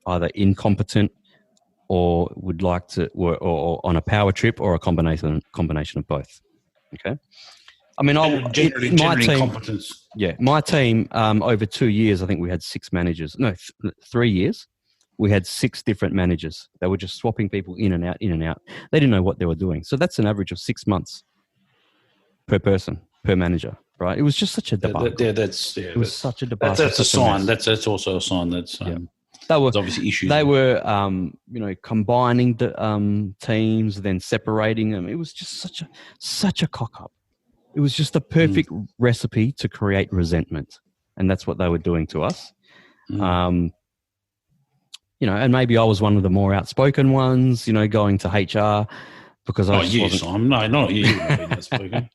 S1: either incompetent or would like to, or on a power trip, or a combination of both. Okay. I mean,
S2: generally competence.
S1: Yeah, my team, over 2 years, I think we had 6 managers. No, 3 years. We had 6 different managers. They were just swapping people in and out. They didn't know what they were doing. So that's an average of 6 months per person, per manager, right? It was just such a debacle. It was such a debacle.
S2: That's a sign. That's also a sign that's there's obviously issues.
S1: They were, combining the teams, then separating them. It was just such a cock up. It was just a perfect recipe to create resentment. And that's what they were doing to us. And maybe I was one of the more outspoken ones, going to HR, because I wasn't.
S2: Simon. No, not you. Being outspoken.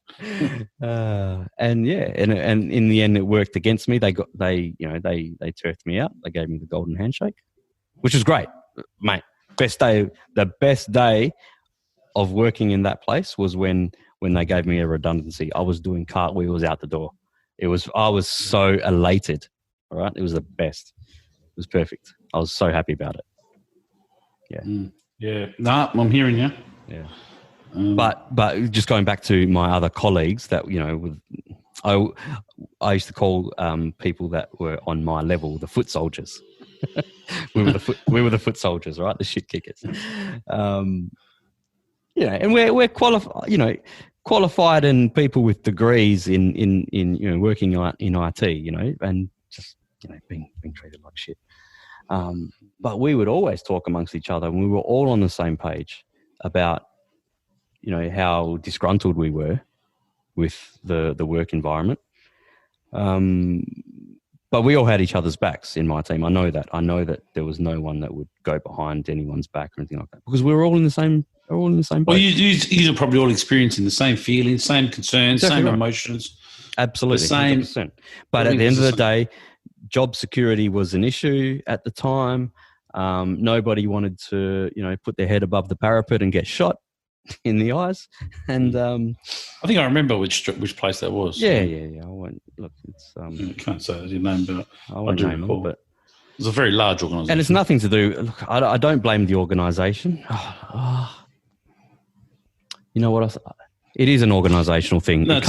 S1: And in the end, it worked against me. They turfed me out. They gave me the golden handshake, which was great, mate. The best day of working in that place was when they gave me a redundancy. I was doing cartwheels out the door. I was so elated. All right. It was the best. It was perfect. I was so happy about it. Yeah.
S2: Yeah. Nah, I'm hearing you.
S1: Yeah. But just going back to my other colleagues that, I used to call people that were on my level the foot soldiers. we were the foot soldiers, right? The shit kickers. And we're qualified and people with degrees in working in IT, and just being treated like shit. But we would always talk amongst each other, and we were all on the same page about how disgruntled we were with the work environment. But we all had each other's backs in my team. I know that there was no one that would go behind anyone's back or anything like that, because we were all in the same. Boat.
S2: Well, you are probably all experiencing the same feelings, same concerns, same emotions.
S1: Absolutely,
S2: the same.
S1: 100%. But at the end of the day, job security was an issue at the time. Nobody wanted to, put their head above the parapet and get shot in the eyes. And
S2: I think I remember which place that was.
S1: Yeah. I won't look. It's
S2: I can't say your name, but
S1: I do recall. But
S2: it was a very large organisation,
S1: and it's nothing to do. Look, I don't blame the organisation. You know what? It is an organisational thing.
S2: No, it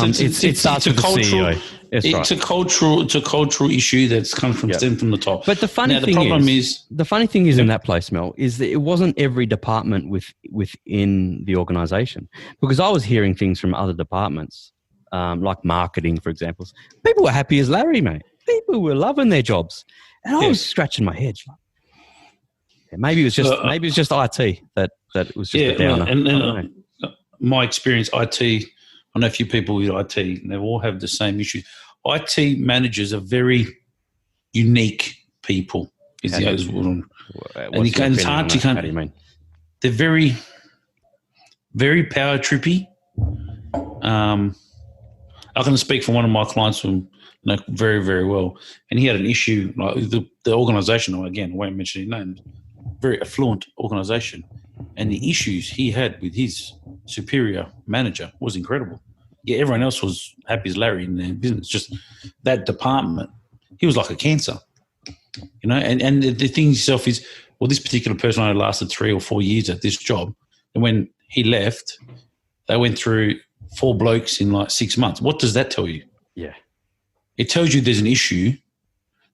S2: starts with the CEO. It's a cultural issue that's come from stem from the top.
S1: But the funny thing is in that place, Mel, is that it wasn't every department within the organisation, because I was hearing things from other departments, like marketing, for example. People were happy as Larry, mate. People were loving their jobs, and I was scratching my head. Maybe it was just IT that it was just a downer.
S2: My experience, IT, I know a few people with IT, and they all have the same issue. IT managers are very unique people. Is the oldest one.
S1: And you can't. How do you mean?
S2: They're very, very power trippy. I can speak for one of my clients who know very, very well, and he had an issue. Like the organisation, again, I won't mention his name, very affluent organisation, and the issues he had with his superior manager was incredible. Yeah, everyone else was happy as Larry in their business. Just that department, he was like a cancer, you know. And the thing itself is, well, this particular person only lasted 3 or 4 years at this job, and when he left, they went through 4 blokes in like 6 months. What does that tell you?
S1: Yeah.
S2: It tells you there's an issue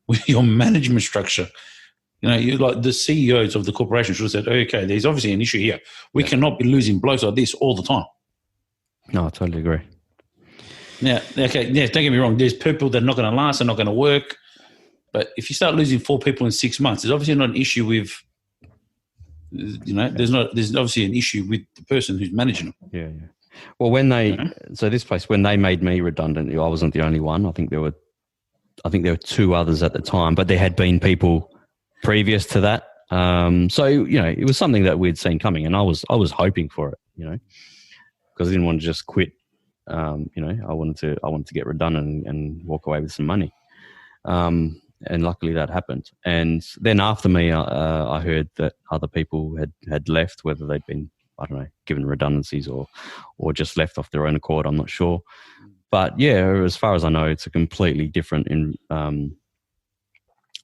S2: with your management structure. You know, you like the CEOs of the corporation should have said, okay, there's obviously an issue here. We cannot be losing blokes like this all the time.
S1: No, I totally agree.
S2: Yeah, okay, yeah, don't get me wrong. There's people that are not going to last, they're not going to work. But if you start losing 4 people in 6 months, there's obviously not an issue with, you know, there's obviously an issue with the person who's managing them.
S1: Yeah, yeah. Well, when so this place, when they made me redundant, I wasn't the only one. I think there were 2 others at the time, but there had been people previous to that. So, you know, it was something that we'd seen coming, and I was hoping for it, you know, because I didn't want to just quit. You know, I wanted to get redundant and walk away with some money. And luckily that happened. And then after me, I heard that other people had left, whether they'd been, I don't know, given redundancies or just left off their own accord. I'm not sure. But yeah, as far as I know, it's a completely different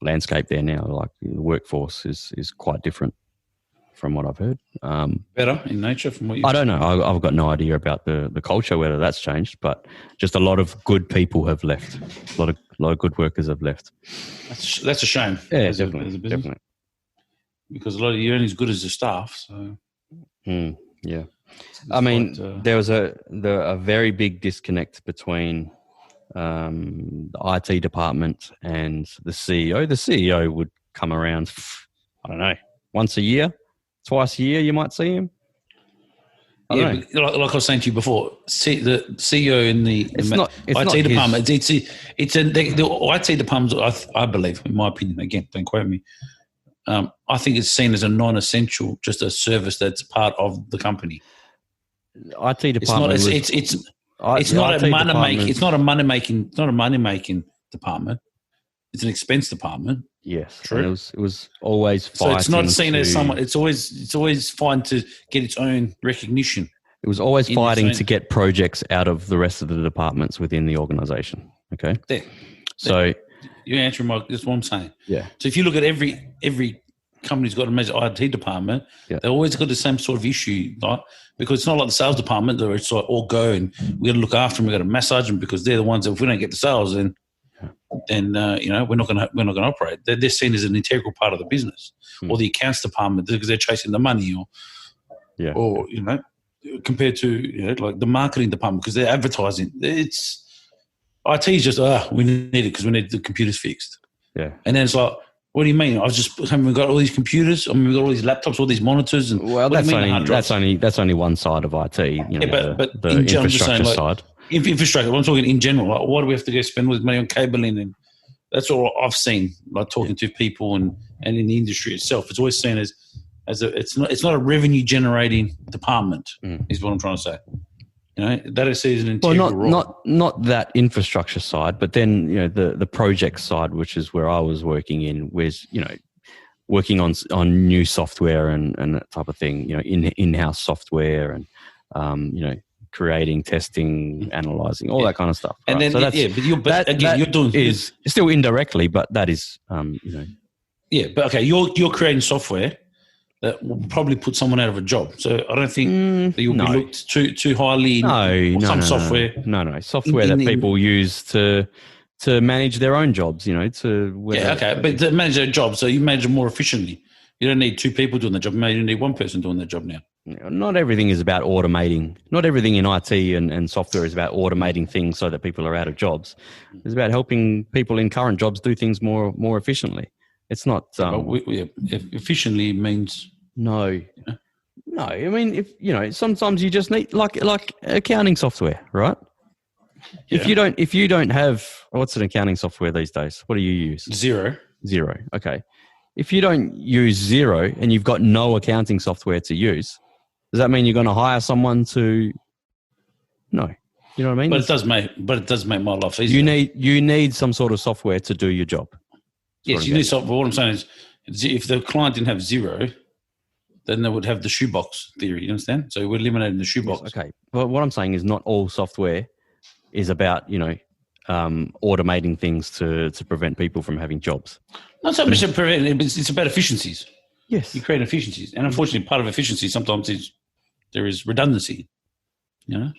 S1: landscape there now. Like the workforce is quite different from what I've heard.
S2: Better in nature from what you
S1: I don't know. I've got no idea about the culture, whether that's changed, but just a lot of good people have left. A lot of good workers have left.
S2: That's a shame.
S1: Yeah, definitely.
S2: Because a lot of you're only as good as the staff. So
S1: yeah, I mean, there was a very big disconnect between the IT department and the CEO. The CEO would come around, I don't know, once a year, twice a year. You might see him.
S2: Yeah, but like I was saying to you before, the CEO in the IT department. The IT department. I believe, in my opinion, again, don't quote me. I think it's seen as a non-essential, just a service that's part of the company.
S1: IT department.
S2: It's not a money making. It's not a money making. It's not a money making department. It's an expense department.
S1: Yes,
S2: true.
S1: And it was always fighting.
S2: So it's not seen as someone. It's always fighting to get its own recognition.
S1: It was always fighting to get projects out of the rest of the departments within the organisation. Okay. So
S2: you're answering that's what I'm saying.
S1: Yeah.
S2: So if you look at every company's got a major IT department, they always got the same sort of issue, right? Because it's not like the sales department where it's like all go and we got to look after them, we got to massage them because they're the ones that if we don't get the sales, then you know we're not going to operate. They're seen as an integral part of the business, or the accounts department because they're chasing the money, or you know, compared to like the marketing department because they're advertising. It's IT is just we need it because we need the computers fixed.
S1: Yeah,
S2: and then it's like, what do you mean? We've got all these computers. I mean, we've got all these laptops, all these monitors, and
S1: that's only one side of IT. You know,
S2: but
S1: the infrastructure side.
S2: Infrastructure. I'm talking in general. Like, why do we have to go spend all this money on cabling? And that's all I've seen. Like talking to people and in the industry itself, it's always seen as it's not a revenue generating department. Is what I'm trying to say. You know, that is seen as an integral role.
S1: Not that infrastructure side, but then the project side, which is where I was working in, was working on new software and that type of thing. In-house software and creating, testing, analyzing, all that kind of stuff.
S2: And
S1: right?
S2: then you're doing
S1: is still indirectly, but that is
S2: Yeah, but okay, you're creating software that will probably put someone out of a job. So I don't think that you'll be looked too highly in software.
S1: No. Software that people use to manage their own jobs, but
S2: to manage their jobs, so you manage them more efficiently. You don't need 2 people doing the job. Maybe you need 1 person doing the job now.
S1: Not everything is about automating. Not everything in IT and software is about automating things so that people are out of jobs. It's about helping people in current jobs do things more efficiently. It's not.
S2: Efficiently means
S1: no. I mean, sometimes you just need like accounting software, right? Yeah. If you don't have what's an accounting software these days? What do you use?
S2: Zero.
S1: Okay. if you don't use Xero and you've got no accounting software to use, does that mean you're going to hire someone to? No, you know what I mean.
S2: But it does make my life easier.
S1: You need some sort of software to do your job.
S2: Yes, you need software. What I'm saying is, if the client didn't have Xero, then they would have the shoebox theory. You understand? So we're eliminating the shoebox.
S1: Yes, okay, but what I'm saying is not all software is about automating things to prevent people from having jobs.
S2: Not so much about preventing, it's about efficiencies.
S1: Yes,
S2: you create efficiencies, and unfortunately, part of efficiency sometimes there is redundancy. The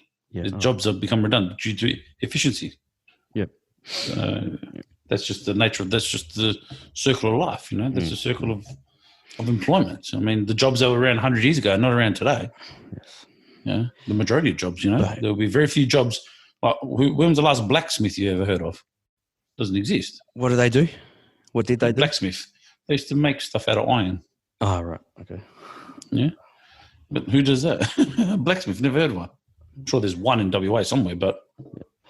S2: jobs have become redundant due to efficiency.
S1: Yep.
S2: That's just the nature of. That's just the circle of life. That's the circle of employment. I mean, the jobs that were around 100 years ago are not around today. Yes. The majority of jobs. There will be very few jobs. Like, when was the last blacksmith you ever heard of? Doesn't exist.
S1: What do they do? What did they do?
S2: Blacksmith. They used to make stuff out of iron.
S1: Oh, right. Okay.
S2: Yeah. But who does that? Blacksmith. Never heard of one. I'm sure there's one in WA somewhere, but.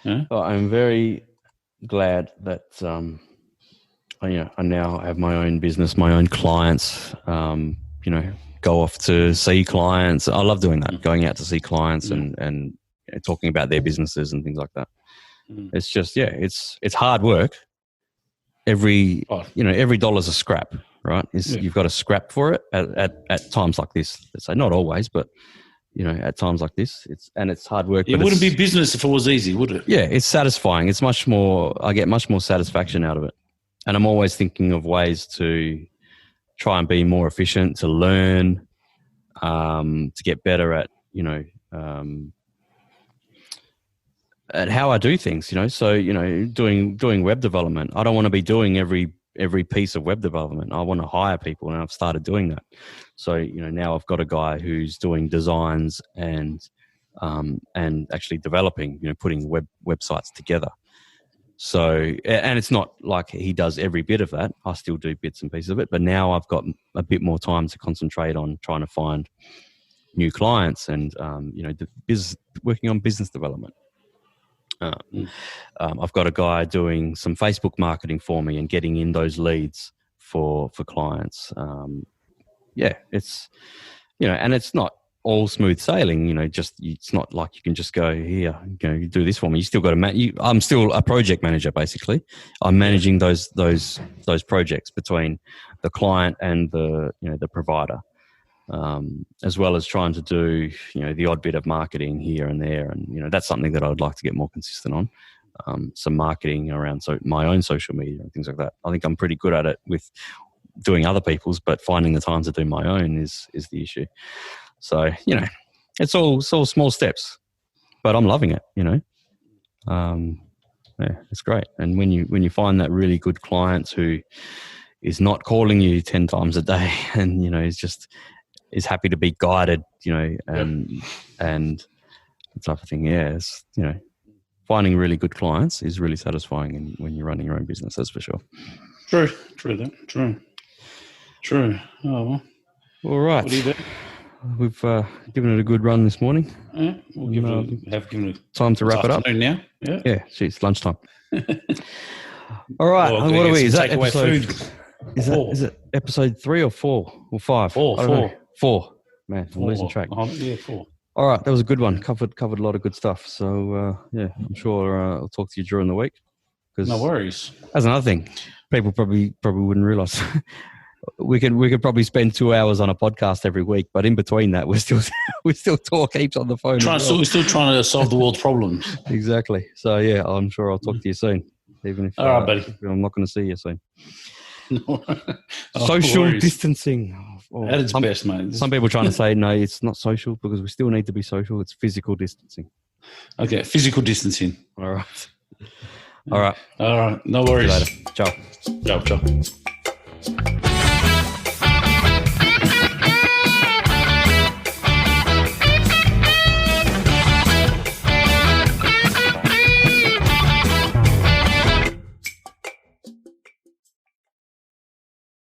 S2: Yeah.
S1: Well, I'm very glad that I now have my own business, my own clients. Go off to see clients. I love doing that. Going out to see clients and talking about their businesses and things like that. It's just it's hard work. Every dollar's a scrap, right? You've got to scrap for it at times like this. Let's say not always, but at times like this, it's hard work.
S2: It wouldn't be business if it was easy, would it?
S1: Yeah, it's satisfying. It's much more. I get much more satisfaction out of it, and I'm always thinking of ways to try and be more efficient, to learn, to get better at at how I do things. So doing web development. I don't want to be doing every piece of web development. I want to hire people, and I've started doing that. So now I've got a guy who's doing designs and actually developing, putting websites together. So, and it's not like he does every bit of that. I still do bits and pieces of it, but now I've got a bit more time to concentrate on trying to find new clients and working on business development. I've got a guy doing some Facebook marketing for me and getting in those leads for clients. It's and it's not all smooth sailing. It's not like you can just go here, you do this for me. You still got to I'm still a project manager basically. I'm managing those projects between the client and the provider. As well as trying to do, the odd bit of marketing here and there. And, that's something that I would like to get more consistent on. Some marketing around my own social media and things like that. I think I'm pretty good at it with doing other people's, but finding the time to do my own is the issue. So, it's all small steps, but I'm loving it, it's great. And when you find that really good client who is not calling you 10 times a day and, is happy to be guided, and that type of thing. Yeah, finding really good clients is really satisfying when you're running your own business. That's for sure.
S2: True. Oh, well.
S1: All right.
S2: What do you do?
S1: We've given it a good run this morning.
S2: Yeah, we'll have given it
S1: time to wrap it up
S2: now. Yeah.
S1: It's lunchtime. All right. What are we? Is that episode? Is it episode 3 or 4 or 5? 4. Man, I'm losing track.
S2: 4.
S1: All right, that was a good one. Covered a lot of good stuff. So I'm sure I'll talk to you during the week.
S2: No worries.
S1: That's another thing. People probably wouldn't realise. we could probably spend 2 hours on a podcast every week, but in between that, we still talk heaps on the phone.
S2: We're still trying to solve the world's problems.
S1: Exactly. So I'm sure I'll talk to you soon, even if
S2: all right, buddy.
S1: I'm not going to see you soon. Social distancing.
S2: At its best, mate.
S1: Some people are trying to say, no, it's not social because we still need to be social. It's physical distancing.
S2: Okay, physical distancing.
S1: All right.
S2: No worries.
S1: See you later. Ciao.
S2: Ciao.